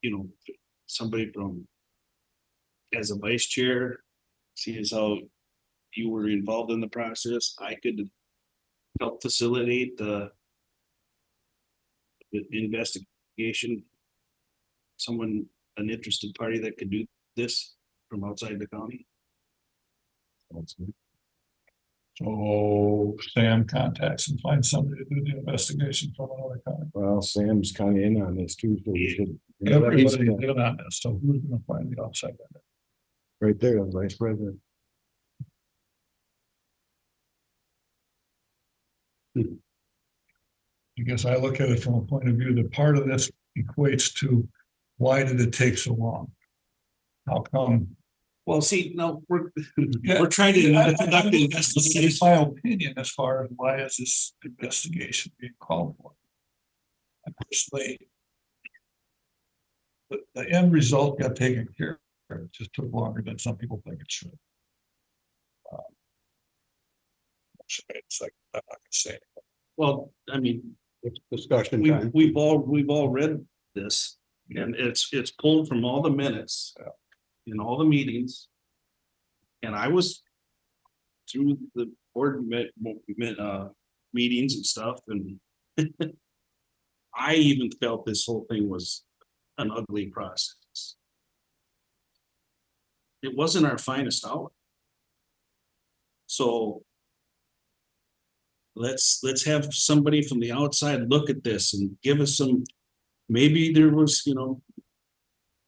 you know, somebody from as a vice chair, see as how you were involved in the process, I could help facilitate the investigation. Someone, an interested party that could do this from outside the county. That's good. So Sam contacts and finds somebody to do the investigation from another county. Well, Sam's kind of in on this too, so we should. Everybody's in on this, so who's gonna find the outside vendor? Right there, the vice president. I guess I look at it from a point of view that part of this equates to why did it take so long? How come? Well, see, no, we're Yeah. trying to I- I- conduct the It's investigation. my opinion as far as why is this investigation being called for? I personally. The end result got taken care of. It just took longer than some people think it should. It's like, I'm not gonna say. Well, I mean, It's discussion we've, time. we've all read this, and it's pulled from all the minutes. In all the meetings. And I was. Through the board meetings and stuff, and. I even felt this whole thing was an ugly process. It wasn't our finest hour. So. Let's have somebody from the outside look at this and give us some, maybe there was,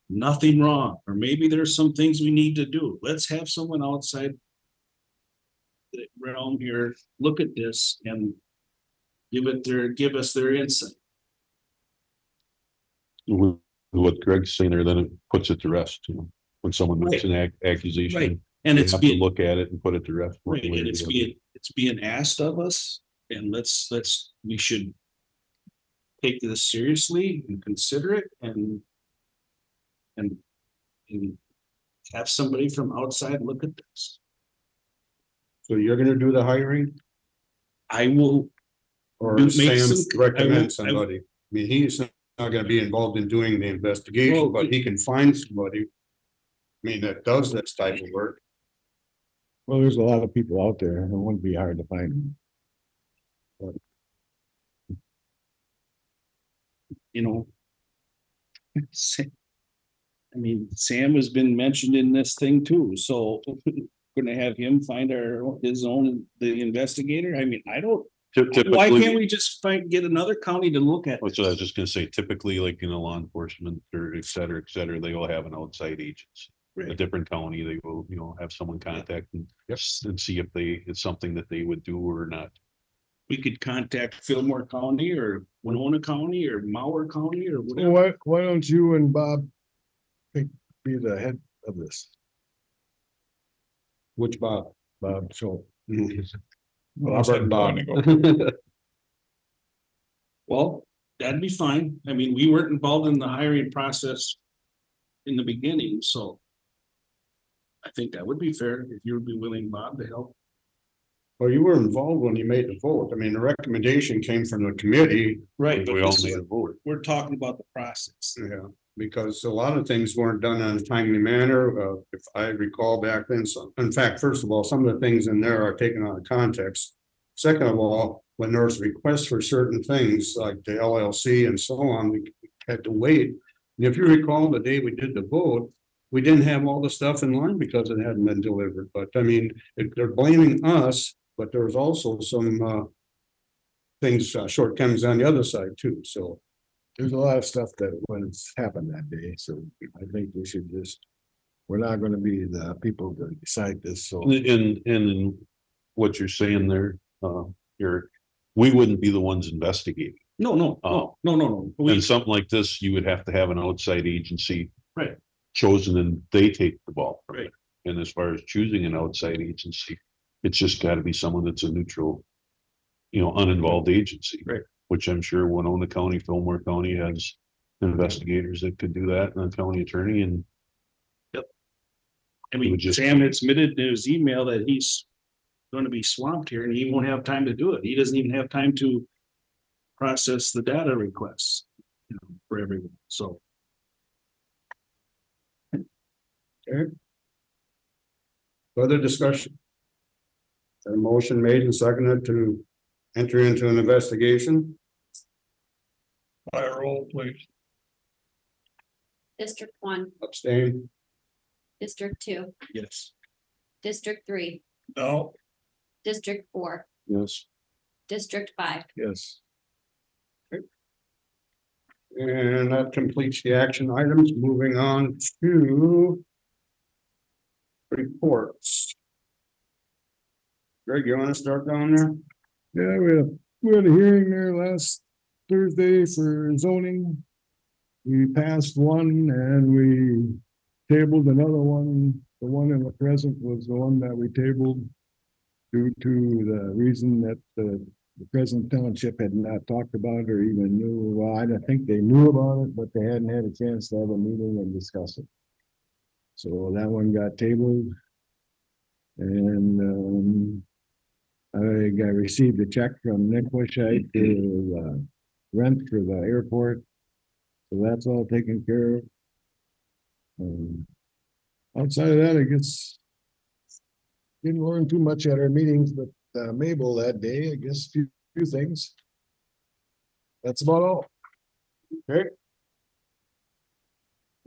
nothing wrong, or maybe there's some things we need to do. Let's have someone outside the realm here, look at this and give us their insight. With what Greg's saying there, then it puts it to rest, when someone makes an accusation. Right. And They it's have to being, look at it and put it to rest. right, and it's being asked of us, and we should take this seriously and consider it and have somebody from outside look at this. So you're gonna do the hiring I will, or Make Sam some- I will- recommend somebody? I mean, he's not gonna be involved in doing the investigation, Well, but he can find somebody. I mean, that does this type of work. Well, there's a lot of people out there, and it wouldn't be hard to find. I mean, Sam has been mentioned in this thing too, so gonna have him find the investigator. I mean, I don't, why can't Typically, we just get another county to look at? which I was just gonna say, typically, like, law enforcement or et cetera, they will have an outside agency. A Right. different county, they will, have someone contact and see if it's something that they would do or not. We could contact Fillmore County or Winona County or Mower County or So whatever. why don't you and Bob be the head of this? Which Bob? Bob, so. Robert and Bob. Well, that'd be fine. I mean, we weren't involved in the hiring process in the beginning, so I think that would be fair if you would be willing, Bob, to help. Well, you were involved when you made the vote. I mean, the recommendation came from the committee. Right, but We all this made is, a vote. we're talking about the process. Yeah, because a lot of things weren't done in a timely manner. If I recall back then, so, in fact, first of all, some of the things in there are taken out of context. Second of all, when there's requests for certain things like the LLC and so on, we had to wait. And if you recall, the day we did the vote, we didn't have all the stuff in line because it hadn't been delivered. But I mean, they're blaming us, but there was also some things, shortcomings on the other side too, so. There's a lot of stuff that was happened that day, so I think we should we're not gonna be the people to decide this, so. And what you're saying there, Eric, we wouldn't be the ones investigating. No. We, And something like this, you would have to have an outside agency. Right. Chosen, and they take the ball. from it. Right. And as far as choosing an outside agency, it's just gotta be someone that's a neutral, uninvolved agency. Right. Which I'm sure Winona County, Fillmore County has investigators that could do that, and a county attorney, and I mean, would just- Sam had submitted in his email that he's gonna be swamped here and he won't have time to do it. He doesn't even have time to process the data requests, for everyone, so. Further discussion? A motion made and seconded to enter into an investigation. Fire roll, please. District 1, Abstain. District 2, Yes. District 3, No, District 4, yes. District 5. Yes. And that completes the action items. Moving on to reports. Greg, you want to start down there? Yeah, we had a hearing there last Thursday for zoning. We passed one and we tabled another one. The one in the present was the one that we tabled due to the reason that the present township had not talked about it or even knew. Well, I don't think they knew about it, but they hadn't had a chance to have a meeting and discuss it. So that one got tabled. And I received a check from Nick Wishite to rent for the airport. So that's all taken care of. Outside of that, I guess didn't learn too much at our meetings, but Mabel that day, I guess few things. That's about all. Okay.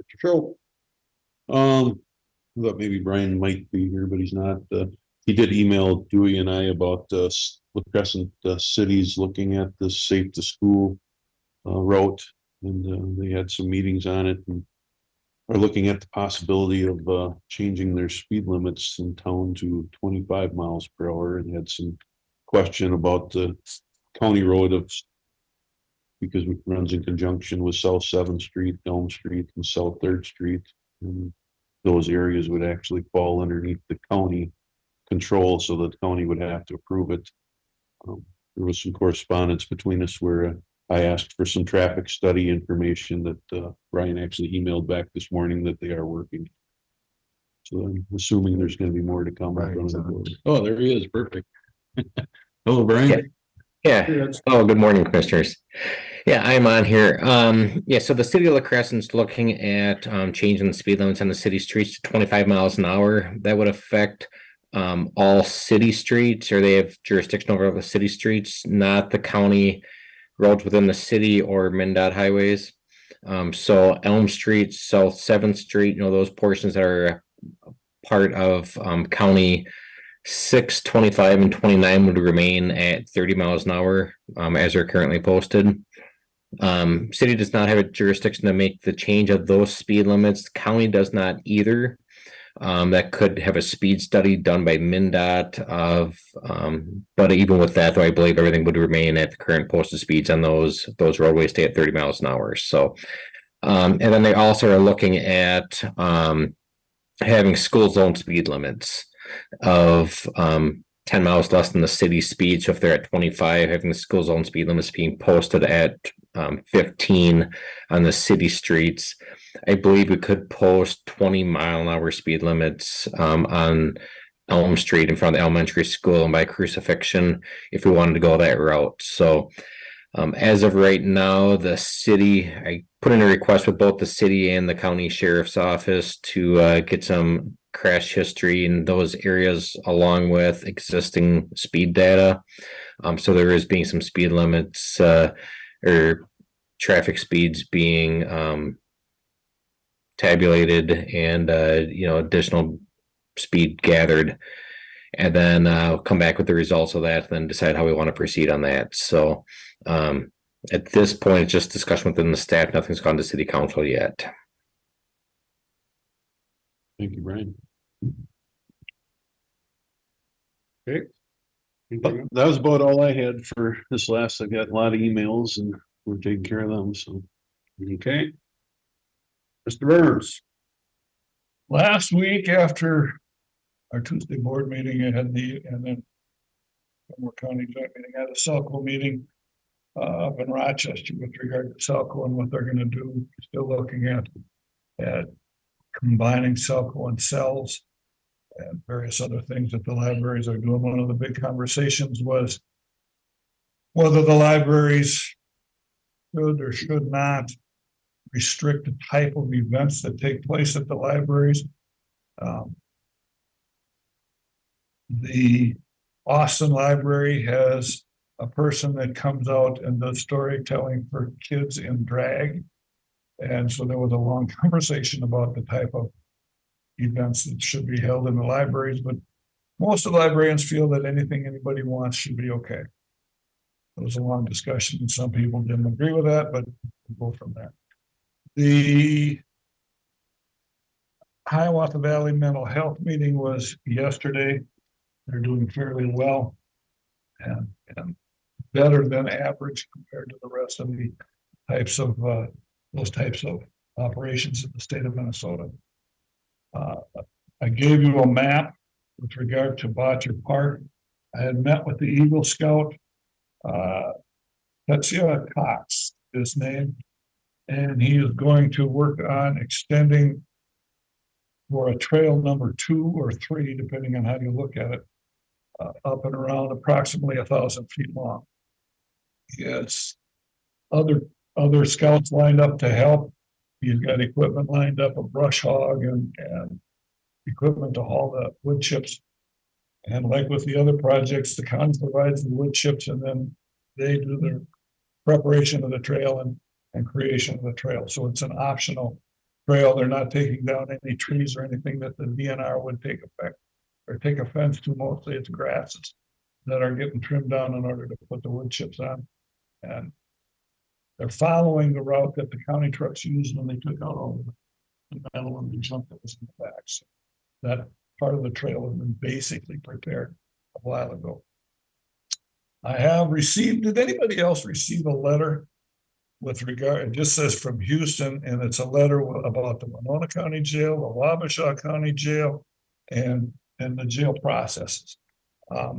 Mr. Schultz. I thought maybe Brian might be here, but he's not. He did email Dewey and I about the Crescent cities looking at the safe to school route, and they had some meetings on it and are looking at the possibility of changing their speed limits in town to 25 miles per hour, and had some question about the county road because it runs in conjunction with South 7th Street, Elm Street, and South 3rd Street. And those areas would actually fall underneath the county control, so that the county would have to approve it. There was some correspondence between us where I asked for some traffic study information that Brian actually emailed back this morning that they are working. So I'm assuming there's going to be more to come. Oh, there he is. Perfect. Hello, Brian. Yeah. Oh, good morning, commissioners. Yeah, I'm on here. Yeah, so the city of La Crescent's looking at changing the speed limits on the city streets to 25 miles an hour. That would affect all city streets, or they have jurisdiction over the city streets, not the county roads within the city or MnDOT highways. So Elm Street, South 7th Street, those portions that are part of county 6, 25, and 29 would remain at 30 miles an hour as they're currently posted. City does not have a jurisdiction to make the change of those speed limits. The county does not either. That could have a speed study done by MnDOT but even with that, though, I believe everything would remain at the current posted speeds on those roadways stay at 30 miles an hour. So, and then they also are looking at having school zone speed limits of 10 miles less than the city speed. So if they're at 25, having the school zone speed limits being posted at 15 on the city streets. I believe we could post 20-mile-an-hour speed limits on Elm Street in front of the elementary school and by Crucifixion if we wanted to go that route. So as of right now, the city, I put in a request with both the city and the county sheriff's office to get some crash history in those areas along with existing speed data. So there is being some speed limits or traffic speeds being tabulated and additional speed gathered, and then come back with the results of that, and then decide how we want to proceed on that. So at this point, it's just discussion within the staff. Nothing's gone to city council yet. Thank you, Brian. Okay. That was about all I had for this last. I got a lot of emails and we're taking care of them. So, Okay. Mr. Burns. Last week after our Tuesday board meeting, and then Fenimore County joint meeting, I had a Selco meeting up in Rochester with regard to Selco and what they're going to do. Still looking at combining Selco and cells and various other things that the libraries are doing. One of the big conversations was whether the libraries should or should not restrict the type of events that take place at the libraries. The Austin Library has a person that comes out and does storytelling for kids in drag. And so there was a long conversation about the type of events that should be held in the libraries, but most of the librarians feel that anything anybody wants should be okay. It was a long discussion and some people didn't agree with that, but we'll go from there. The Hiawatha Valley Mental Health meeting was yesterday. They're doing fairly well and better than average compared to the rest of the types of those types of operations in the state of Minnesota. I gave you a map with regard to Botcher Park. I had met with the Eagle Scout. Tetsia Cox, his name. And he is going to work on extending for a trail number 2 or 3, depending on how you look at it, up and around approximately 1,000 feet long. Yes. Other scouts lined up to help. He's got equipment lined up, a brush hog and equipment to haul the wood chips. And like with the other projects, the county provides the wood chips and then they do the preparation of the trail and creation of the trail. So it's an optional trail. They're not taking down any trees or anything that the DNR would take effect or take offense to. Mostly it's grasses that are getting trimmed down in order to put the wood chips on. And they're following the route that the county trucks used when they took out all the metal and the junk that was in the back. So that part of the trail has been basically prepared a while ago. I have received, did anybody else receive a letter with regard, it just says from Houston, and it's a letter about the Winona County Jail, the Wabasha County Jail, and the jail processes. I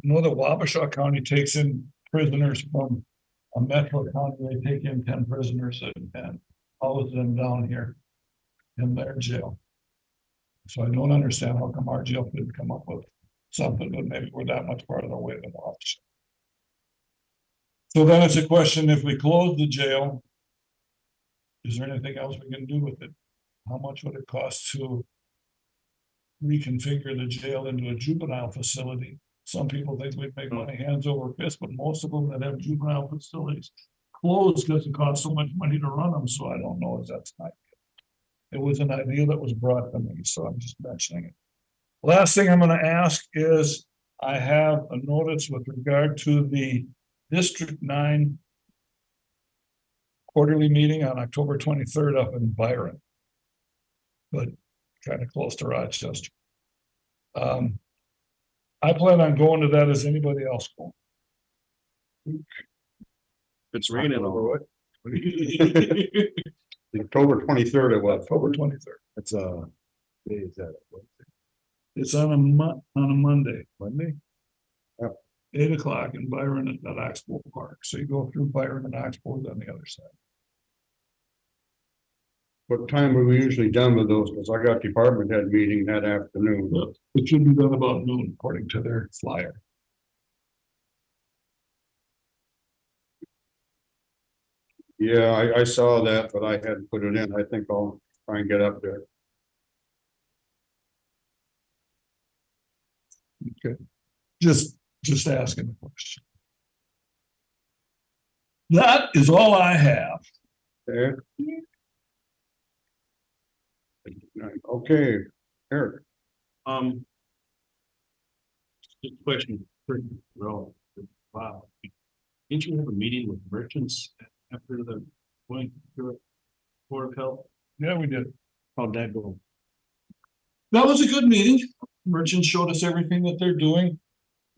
know that Wabasha County takes in prisoners from a metro county. They take in 10 prisoners and house them down here in their jail. So I don't understand how come our jail couldn't come up with something, but maybe we're that much farther away than Wabasha. So then it's a question, if we close the jail, is there anything else we can do with it? How much would it cost to reconfigure the jail into a juvenile facility? Some people think we'd make money hands over fist, but most of them that have juvenile facilities closed doesn't cost so much money to run them, so I don't know if that's not. It was an idea that was brought to me, so I'm just mentioning it. Last thing I'm going to ask is, I have a notice with regard to the District 9 quarterly meeting on October 23rd up in Byron, but kind of close to Rochester. I plan on going to that. Is anybody else going? If it's raining over October 23rd it was. October 23rd. That's day is that? It's on a Monday. Monday? 8 o'clock in Byron at Oxbow Park. So you go through Byron and Oxbow on the other side. What time are we usually done with those? Because I got department head meeting that afternoon. It should be done about noon according to their flyer. Yeah, I saw that, but I hadn't put it in. I think I'll try and get up there. Okay. Just asking the question. That is all I have. Okay. Okay, Eric. Just a question. Wow. Didn't you have a meeting with merchants after the point to Board of Health? Yeah, we did. How'd that go? That was a good meeting. Merchants showed us everything that they're doing.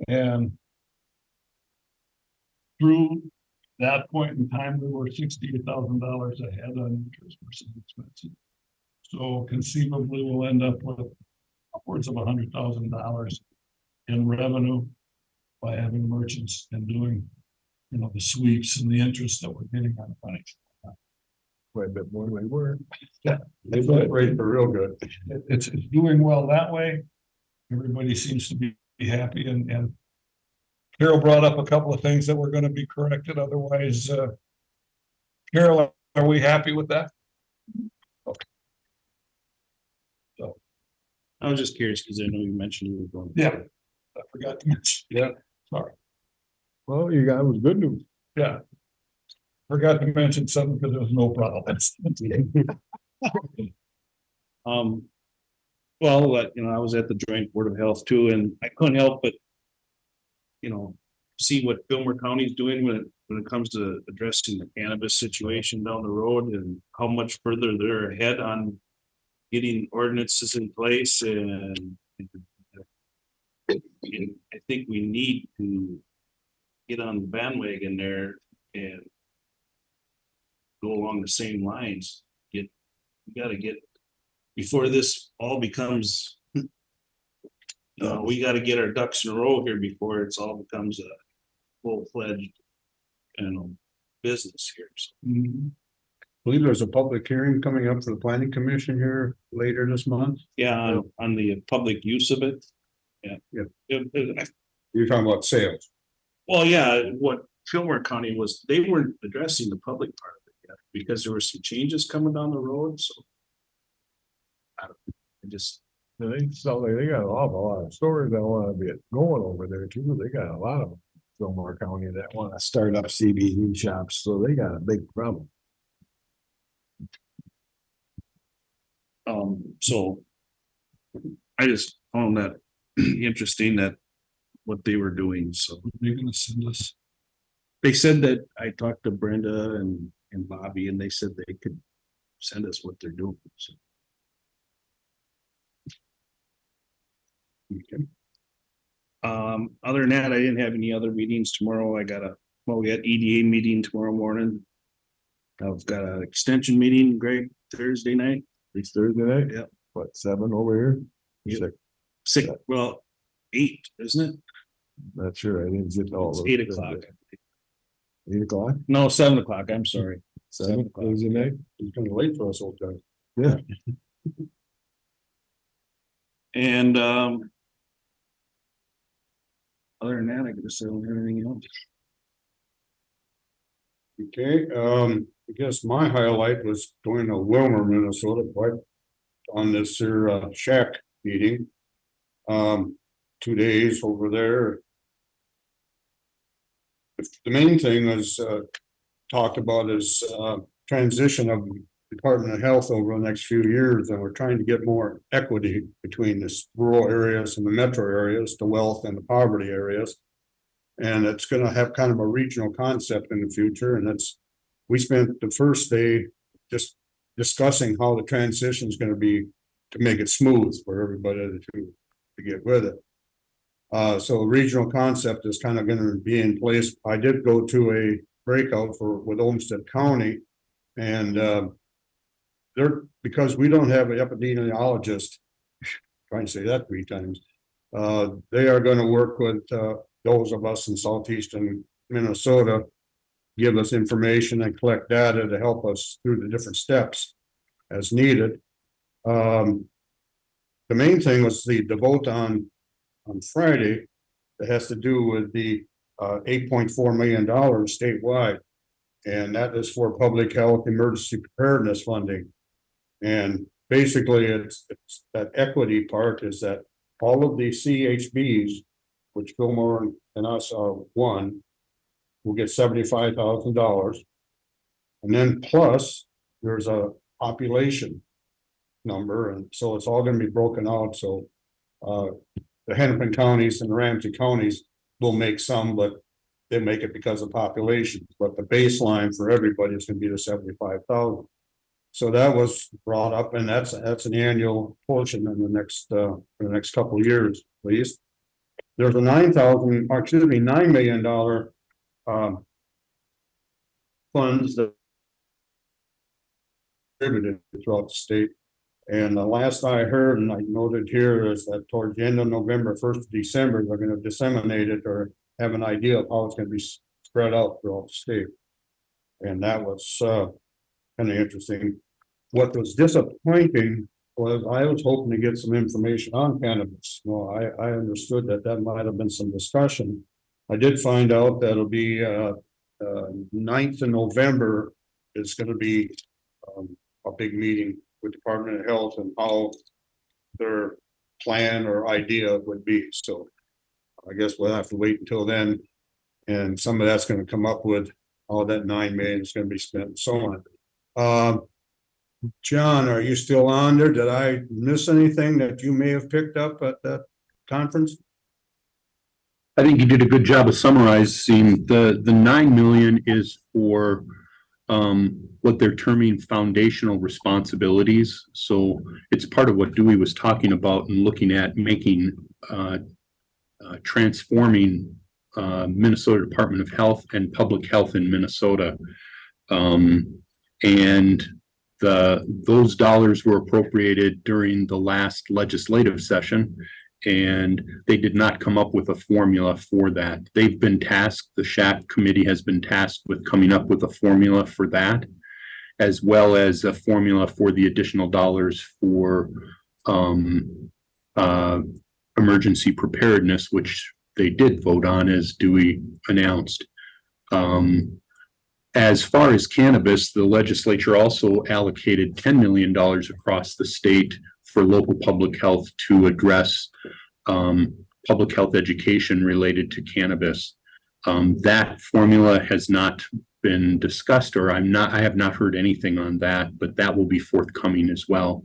And through that point in time, we were $68,000 ahead on interest versus expenses. So conceivably, we'll end up with upwards of $100,000 in revenue by having merchants and doing, the sweeps and the interest that we're getting on money. Quite a bit more than we were. Yeah, They look great for real good. it's doing well that way. Everybody seems to be happy and Carol brought up a couple of things that were going to be corrected. Otherwise, Carol, are we happy with that? Okay. So I was just curious because I know you mentioned you were going. yeah, I forgot to mention. Yeah, sorry. Well, you got, it was good news. Yeah. Forgot to mention something because there was no problems. Well, I was at the joint Board of Health too, and I couldn't help but, see what Fillmore County is doing when it comes to addressing the cannabis situation down the road and how much further they're ahead on getting ordinances in place. And I think we need to get on the bandwagon there and go along the same lines. We got to get before this all becomes. We gotta get our ducks in a row here before it's all becomes a full-fledged, business here. So, Mhm. Believe there's a public hearing coming up for the planning commission here later this month. yeah, on the public use of it. Yeah. Yeah. It- You're talking about sales. Well, yeah, what Fillmore County was, they weren't addressing the public part of it yet, because there were some changes coming down the road, so. I don't, I just, They sound like they got an awful lot of stores that wanna be going over there too. They got a lot of Fillmore County that wanna start up CBD shops, so they got a big problem. so. I just found that interesting that what they were doing, so. You're gonna send us, They said that I talked to Brenda and Bobby, and they said they could send us what they're doing, so. Okay. Other than that, I didn't have any other meetings tomorrow. We got EDA meeting tomorrow morning. I've got an extension meeting, Greg, Thursday night. It's Thursday night? Yep. What, 7 over here? Yep. Six. 8, isn't it? Not sure, I didn't get all It's of 8 o'clock. 8 o'clock? No, 7 o'clock, I'm sorry. 7 o'clock. Thursday night? It's gonna be late for us, old guy. Yeah. And, other than that, I guess I don't have anything else. Okay, I guess my highlight was going to Wilmer, Minnesota, quite on this here shack meeting. 2 days over there. The main thing was talked about is transition of Department of Health over the next few years, and we're trying to get more equity between the rural areas and the metro areas, the wealth and the poverty areas. And it's gonna have kind of a regional concept in the future, and we spent the first day just discussing how the transition is gonna be to make it smooth for everybody to get with it. So a regional concept is kind of gonna be in place. I did go to a breakout with Olmsted County, and because we don't have an epidemiologist, trying to say that 3 times, they are gonna work with those of us in southeastern Minnesota, give us information and collect data to help us through the different steps as needed. The main thing was the vote on Friday that has to do with the $8.4 million statewide. And that is for public health emergency preparedness funding. And basically it's that equity part is that all of the CHBs, which Fillmore and us are one, will get $75,000. And then plus there's a population number, and so it's all gonna be broken out. So the Hennepin counties and the Ramsey counties will make some, but they make it because of population. But the baseline for everybody is gonna be the 75,000. So that was brought up, and that's an annual portion in the next for the next couple of years, at least. There's a $9 million funds that distributed throughout the state. And the last I heard, and I noted here, is that towards the end of November, 1st of December, they're gonna disseminate it or have an idea of how it's gonna be spread out throughout the state. And that was kind of interesting. What was disappointing was I was hoping to get some information on cannabis. Well, I understood that might have been some discussion. I did find out that it'll be 9th of November is gonna be a big meeting with Department of Health and how their plan or idea would be. So I guess we'll have to wait until then. And some of that's gonna come up with all that 9 million is gonna be spent and so on. John, are you still on there? Did I miss anything that you may have picked up at that conference? I think you did a good job of summarizing. The 9 million is for what they're terming foundational responsibilities. So it's part of what Dewey was talking about and looking at making transforming Minnesota Department of Health and public health in Minnesota. And those dollars were appropriated during the last legislative session. And they did not come up with a formula for that. They've been tasked, the SHAC committee has been tasked with coming up with a formula for that, as well as a formula for the additional dollars for emergency preparedness, which they did vote on, as Dewey announced. As far as cannabis, the legislature also allocated $10 million across the state for local public health to address public health education related to cannabis. That formula has not been discussed, or I have not heard anything on that, but that will be forthcoming as well.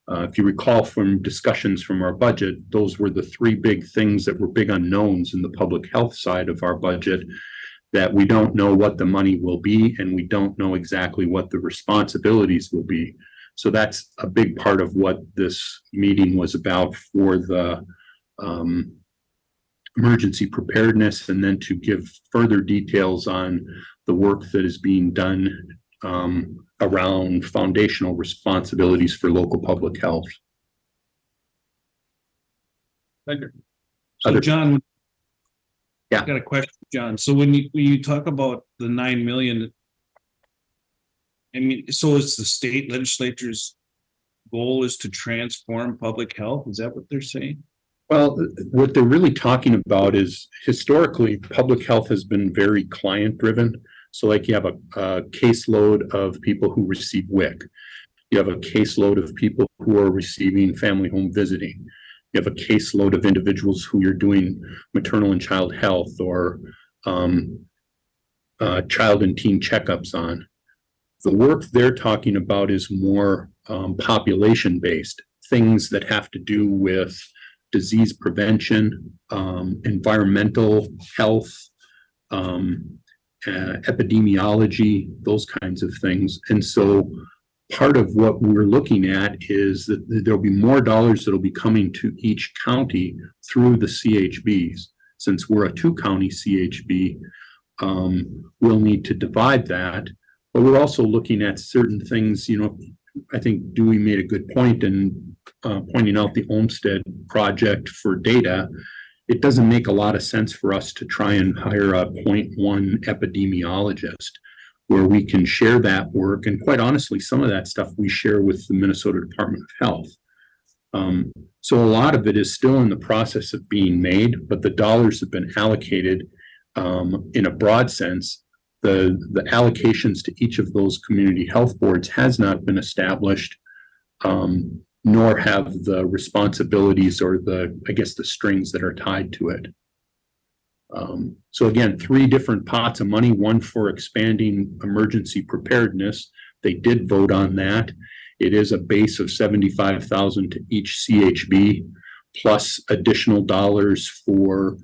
If you recall from discussions from our budget, those were the three big things that were big unknowns in the public health side of our budget, that we don't know what the money will be, and we don't know exactly what the responsibilities will be. So that's a big part of what this meeting was about for the emergency preparedness, and then to give further details on the work that is being done around foundational responsibilities for local public health. Thank you. So John. Yeah. I got a question, John. So when you talk about the 9 million, I mean, so is the state legislature's goal is to transform public health? Is that what they're saying? Well, what they're really talking about is historically, public health has been very client driven. So like you have a caseload of people who receive WIC. You have a caseload of people who are receiving family home visiting. You have a caseload of individuals who you're doing maternal and child health or child and teen checkups on. The work they're talking about is more population based, things that have to do with disease prevention, environmental health, epidemiology, those kinds of things. And so part of what we're looking at is that there'll be more dollars that'll be coming to each county through the CHBs. Since we're a 2-county CHB, we'll need to divide that. But we're also looking at certain things, you know, I think Dewey made a good point in pointing out the Olmsted project for data. It doesn't make a lot of sense for us to try and hire a 0.1 epidemiologist where we can share that work. And quite honestly, some of that stuff we share with the Minnesota Department of Health. So a lot of it is still in the process of being made, but the dollars have been allocated in a broad sense. The allocations to each of those community health boards has not been established, nor have the responsibilities or the strings that are tied to it. So again, 3 different pots of money, one for expanding emergency preparedness. They did vote on that. It is a base of $75,000 to each CHB, plus additional dollars for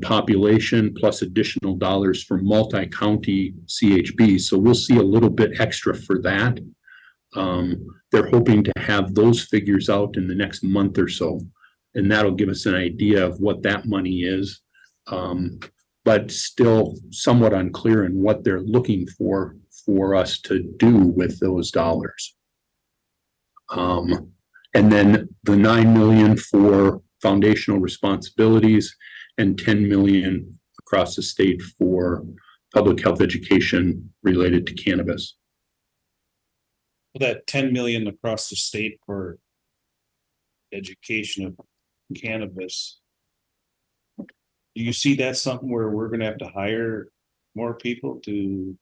population, plus additional dollars for multi-county CHBs. So we'll see a little bit extra for that. They're hoping to have those figures out in the next month or so, and that'll give us an idea of what that money is. But still somewhat unclear in what they're looking for us to do with those dollars. And then the 9 million for foundational responsibilities and 10 million across the state for public health education related to cannabis. That 10 million across the state for education of cannabis. Do you see that something where we're gonna have to hire more people to?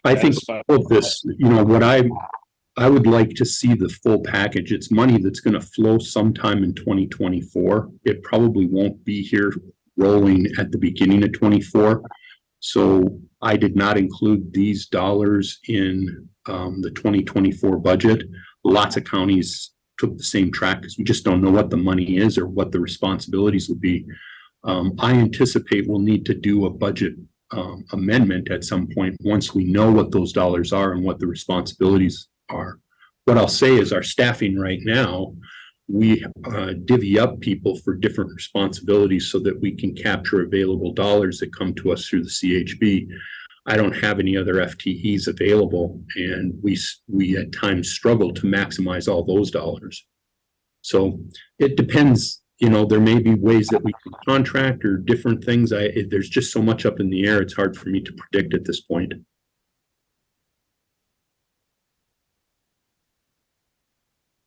I think all of this, you know, what I would like to see the full package. It's money that's going to flow sometime in 2024. It probably won't be here rolling at the beginning of 24. So I did not include these dollars in the 2024 budget. Lots of counties took the same track because we just don't know what the money is or what the responsibilities will be. I anticipate we'll need to do a budget amendment at some point once we know what those dollars are and what the responsibilities are. What I'll say is our staffing right now, we divvy up people for different responsibilities so that we can capture available dollars that come to us through the CHB. I don't have any other FTEs available, and we at times struggle to maximize all those dollars. So it depends, you know, there may be ways that we can contract or different things. There's just so much up in the air, it's hard for me to predict at this point.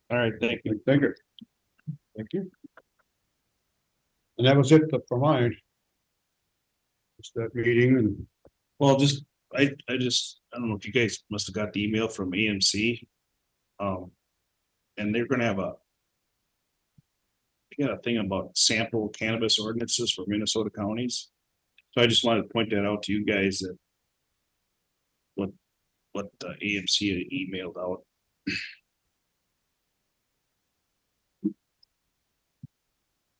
All right, thank you. Thank you. Thank you. And that was it for mine. Just that meeting and Well, just, I don't know if you guys must have got the email from AMC. And they're gonna have they got a thing about sample cannabis ordinances for Minnesota counties. So I just wanted to point that out to you guys that what the AMC had emailed out.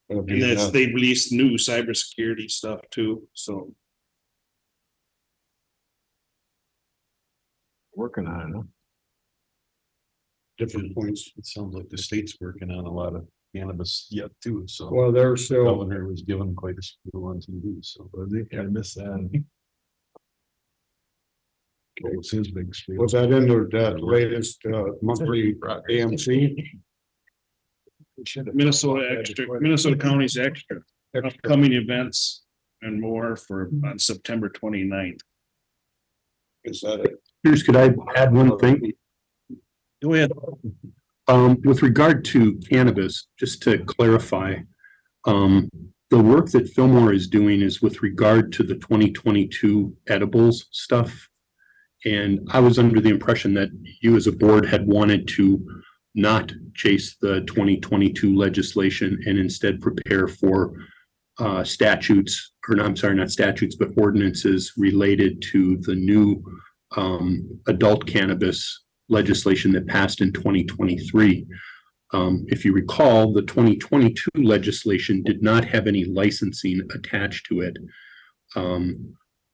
And that's, they released new cybersecurity stuff too, so. Working on it, huh? different points. It sounds like the state's working on a lot of cannabis yet too, so. Well, they're still, Governor was given quite a spiel on TV, so I think I missed that. What was his big spiel? was that in that latest monthly AMC? Minnesota County's extra upcoming events and more on September 29th. Is that it? Here's, could I add one thing? Go ahead. With regard to cannabis, just to clarify, the work that Fillmore is doing is with regard to the 2022 edibles stuff. And I was under the impression that you as a board had wanted to not chase the 2022 legislation and instead prepare for statutes, or no, I'm sorry, not statutes, but ordinances related to the new adult cannabis legislation that passed in 2023. If you recall, the 2022 legislation did not have any licensing attached to it.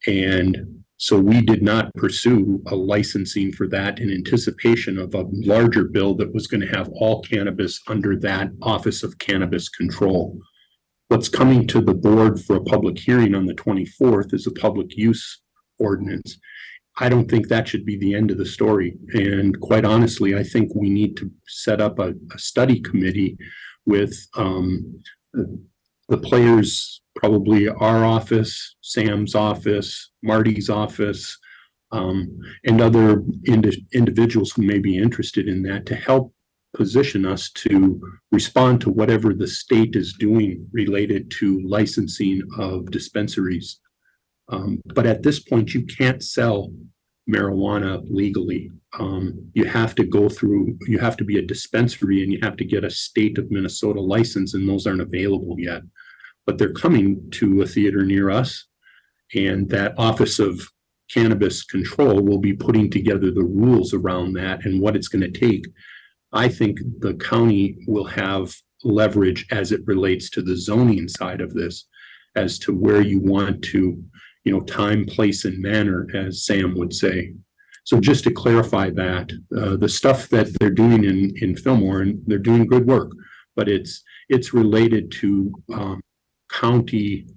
And so we did not pursue a licensing for that in anticipation of a larger bill that was going to have all cannabis under that Office of Cannabis Control. What's coming to the board for a public hearing on the 24th is a public use ordinance. I don't think that should be the end of the story. And quite honestly, I think we need to set up a study committee with the players, probably our office, Sam's office, Marty's office, and other individuals who may be interested in that to help position us to respond to whatever the state is doing related to licensing of dispensaries. But at this point, you can't sell marijuana legally. You have to go through, you have to be a dispensary and you have to get a state of Minnesota license, and those aren't available yet. But they're coming to a theater near us, and that Office of Cannabis Control will be putting together the rules around that and what it's going to take. I think the county will have leverage as it relates to the zoning side of this, as to where you want to, you know, time, place, and manner, as Sam would say. So just to clarify that, the stuff that they're doing in Fillmore, and they're doing good work, but it's related to county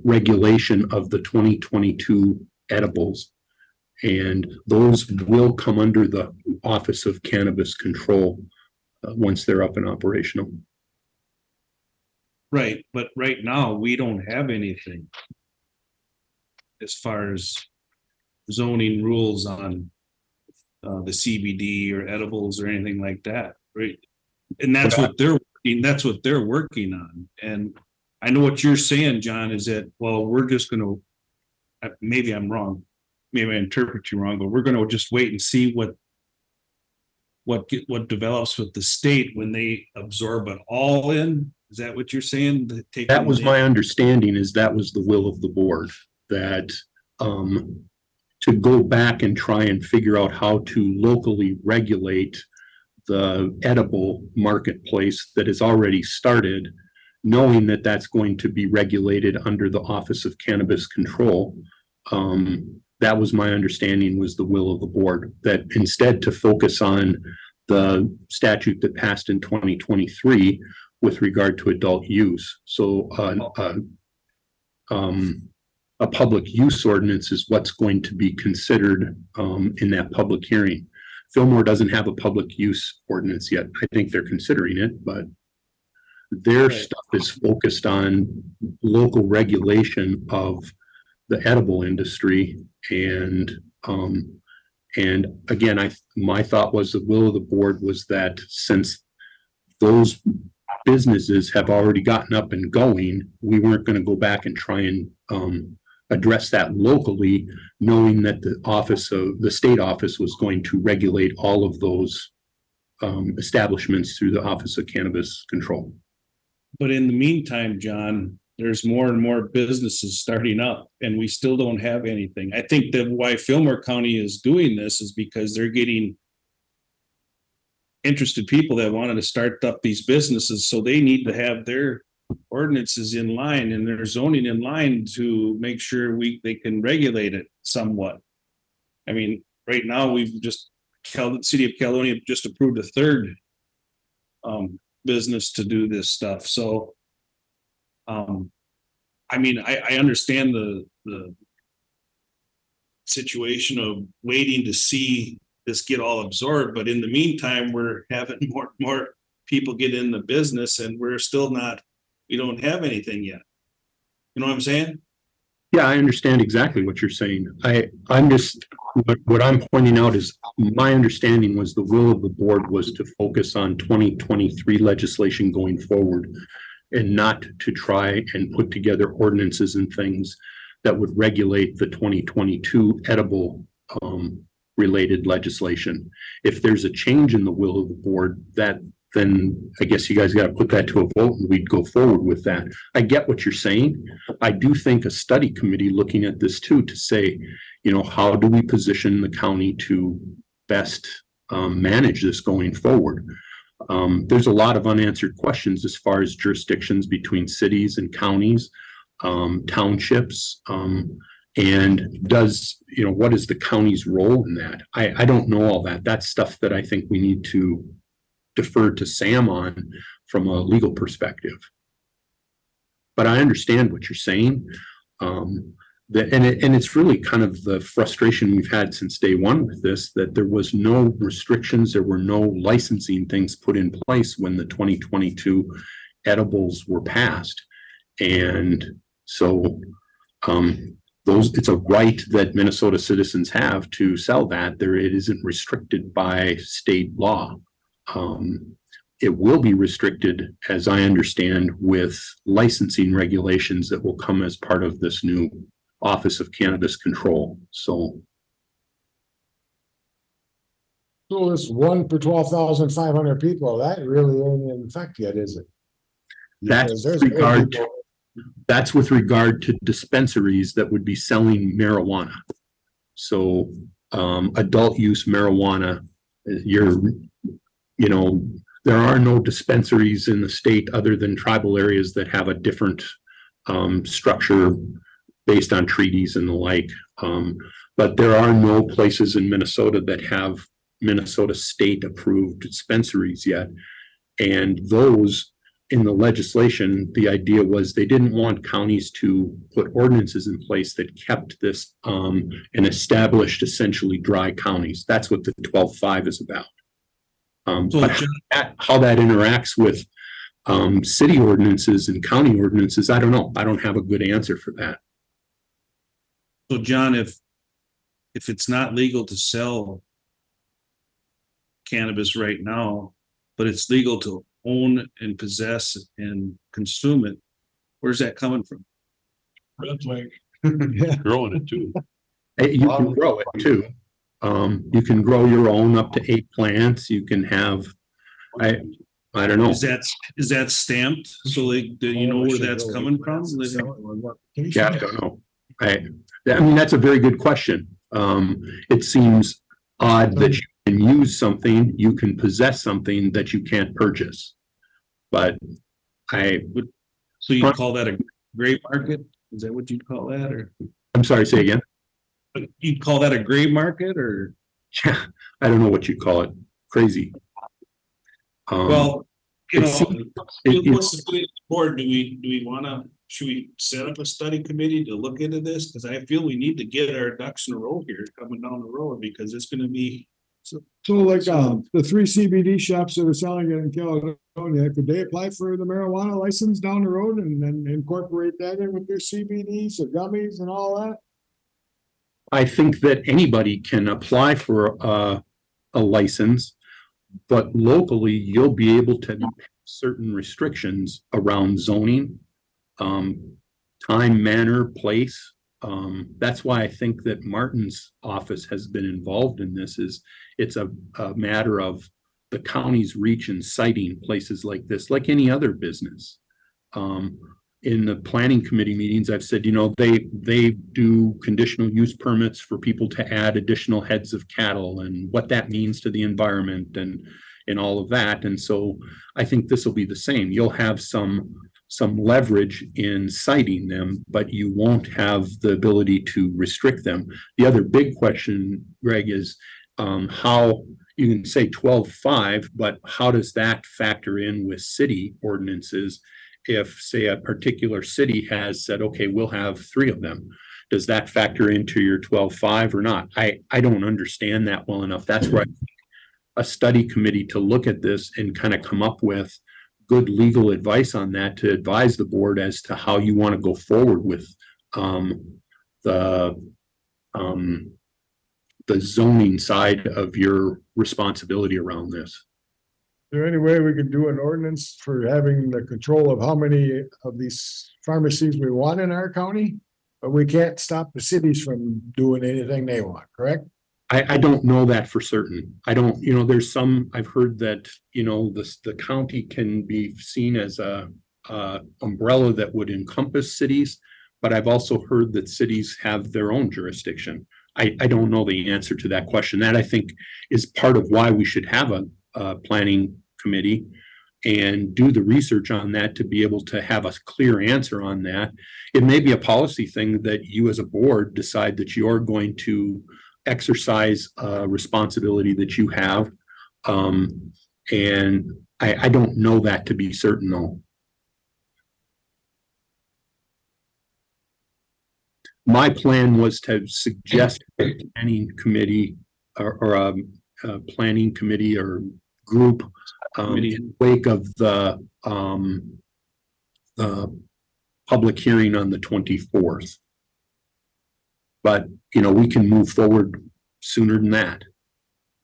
regulation of the 2022 edibles. And those will come under the Office of Cannabis Control once they're up and operational. Right, but right now, we don't have anything as far as zoning rules on the CBD or edibles or anything like that, right? And that's what they're working on. And I know what you're saying, John, is that, well, we're just gonna, maybe I'm wrong, maybe I interpret you wrong, but we're gonna just wait and see what develops with the state when they absorb it all in. Is that what you're saying? That was my understanding, is that was the will of the board, that to go back and try and figure out how to locally regulate the edible marketplace that has already started, knowing that that's going to be regulated under the Office of Cannabis Control. That was my understanding, was the will of the board, that instead to focus on the statute that passed in 2023 with regard to adult use. So a public use ordinance is what's going to be considered in that public hearing. Fillmore doesn't have a public use ordinance yet. I think they're considering it, but their stuff is focused on local regulation of the edible industry. And again, my thought was the will of the board was that since those businesses have already gotten up and going, we weren't going to go back and try and address that locally, knowing that the state office was going to regulate all of those establishments through the Office of Cannabis Control. But in the meantime, John, there's more and more businesses starting up and we still don't have anything. I think that why Fillmore County is doing this is because they're getting interested people that wanted to start up these businesses. So they need to have their ordinances in line and their zoning in line to make sure they can regulate it somewhat. I mean, right now we've just, the city of Caledonia just approved a third business to do this stuff. So, I mean, I understand the situation of waiting to see this get all absorbed, but in the meantime, we're having more people get in the business and we're still we don't have anything yet. You know what I'm saying? Yeah, I understand exactly what you're saying. I'm just, what I'm pointing out is my understanding was the will of the board was to focus on 2023 legislation going forward and not to try and put together ordinances and things that would regulate the 2022 edible related legislation. If there's a change in the will of the board, then I guess you guys got to put that to a vote and we'd go forward with that. I get what you're saying. I do think a study committee looking at this too, to say, how do we position the county to best manage this going forward? There's a lot of unanswered questions as far as jurisdictions between cities and counties, townships, and what is the county's role in that? I don't know all that. That's stuff that I think we need to defer to Sam on from a legal perspective. But I understand what you're saying. And it's really kind of the frustration we've had since day one with this, that there was no restrictions, there were no licensing things put in place when the 2022 edibles were passed. And so it's a right that Minnesota citizens have to sell that. It isn't restricted by state law. It will be restricted, as I understand, with licensing regulations that will come as part of this new Office of Cannabis Control. So this 1 per 12,500 people, that really ain't in effect yet, is it? That's with regard to dispensaries that would be selling marijuana. So adult use marijuana, there are no dispensaries in the state other than tribal areas that have a different structure based on treaties and the like. But there are no places in Minnesota that have Minnesota state approved dispensaries yet. And those in the legislation, the idea was they didn't want counties to put ordinances in place that kept this and established essentially dry counties. That's what the 12.5 is about. But how that interacts with city ordinances and county ordinances, I don't know. I don't have a good answer for that. So John, if it's not legal to sell cannabis right now, but it's legal to own and possess and consume it, where's that coming from? Red Lake. Growing it too. You can grow it too. You can grow your own up to 8 plants. You can have, I don't know. Is that stamped? So do you know where that's coming from? Yeah, I don't know. I mean, that's a very good question. It seems odd that you can use something, you can possess something that you can't purchase. But so you call that a gray market? Is that what you'd call that? Or I'm sorry, say again. You'd call that a gray market, or? Yeah, I don't know what you call it. Crazy. Well, what's the board, do we want to should we set up a study committee to look into this? Cause I feel we need to get our ducks in a row here coming down the road because it's gonna be. So like, the 3 CBD shops that are selling it in Caledonia, could they apply for the marijuana license down the road and then incorporate that in with their CBDs or gummies and all that? I think that anybody can apply for a license, but locally you'll be able to have certain restrictions around zoning, time, manner, place. That's why I think that Martin's office has been involved in this. It's a matter of the county's reach in citing places like this, like any other business. In the planning committee meetings, I've said, they do conditional use permits for people to add additional heads of cattle and what that means to the environment and all of that. And so I think this will be the same. You'll have some leverage in citing them, but you won't have the ability to restrict them. The other big question, Greg, is how you can say 12.5, but how does that factor in with city ordinances? If, say, a particular city has said, okay, we'll have 3 of them, does that factor into your 12.5 or not? I don't understand that well enough. That's where a study committee to look at this and kind of come up with good legal advice on that to advise the board as to how you want to go forward with the zoning side of your responsibility around this. Is there any way we could do an ordinance for having the control of how many of these pharmacies we want in our county? But we can't stop the cities from doing anything they want, correct? I don't know that for certain. I don't, there's some, I've heard that, the county can be seen as a umbrella that would encompass cities, but I've also heard that cities have their own jurisdiction. I don't know the answer to that question. That I think is part of why we should have a planning committee and do the research on that to be able to have a clear answer on that. It may be a policy thing that you as a board decide that you're going to exercise a responsibility that you have. And I don't know that to be certain though. My plan was to suggest a planning committee or a planning committee or group in the wake of the public hearing on the 24th. But, we can move forward sooner than that.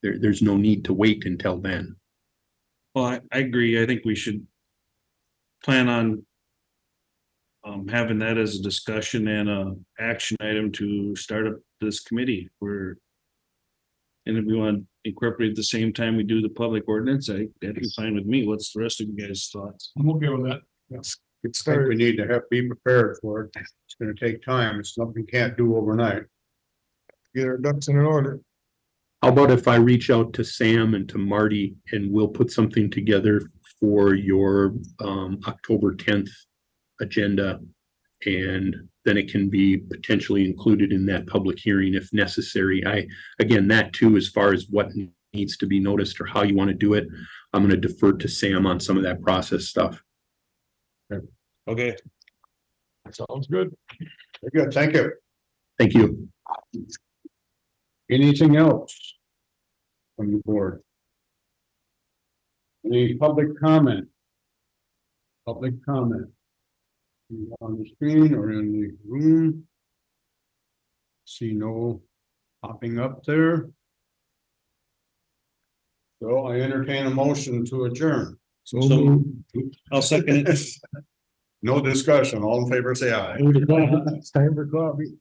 There's no need to wait until then. Well, I agree. I think we should plan on having that as a discussion and a action item to start up this committee and if we want to incorporate at the same time we do the public ordinance, that'd be fine with me. What's the rest of you guys' thoughts? I'm okay with that. Yes. Get I think started. we need to be prepared for it. It's gonna take time. It's something you can't do overnight. Get our ducks in order. How about if I reach out to Sam and to Marty and we'll put something together for your October 10th agenda, and then it can be potentially included in that public hearing if necessary. Again, that too, as far as what needs to be noticed or how you want to do it, I'm going to defer to Sam on some of that process stuff. Okay. Sounds good. Very good, thank you. Thank you. Anything else from the board? Any public comment? Public comment? On the screen or in the room? See no popping up there. So I entertain a motion to adjourn. So I'll second it. No discussion, all in favor, say aye. It's time for coffee.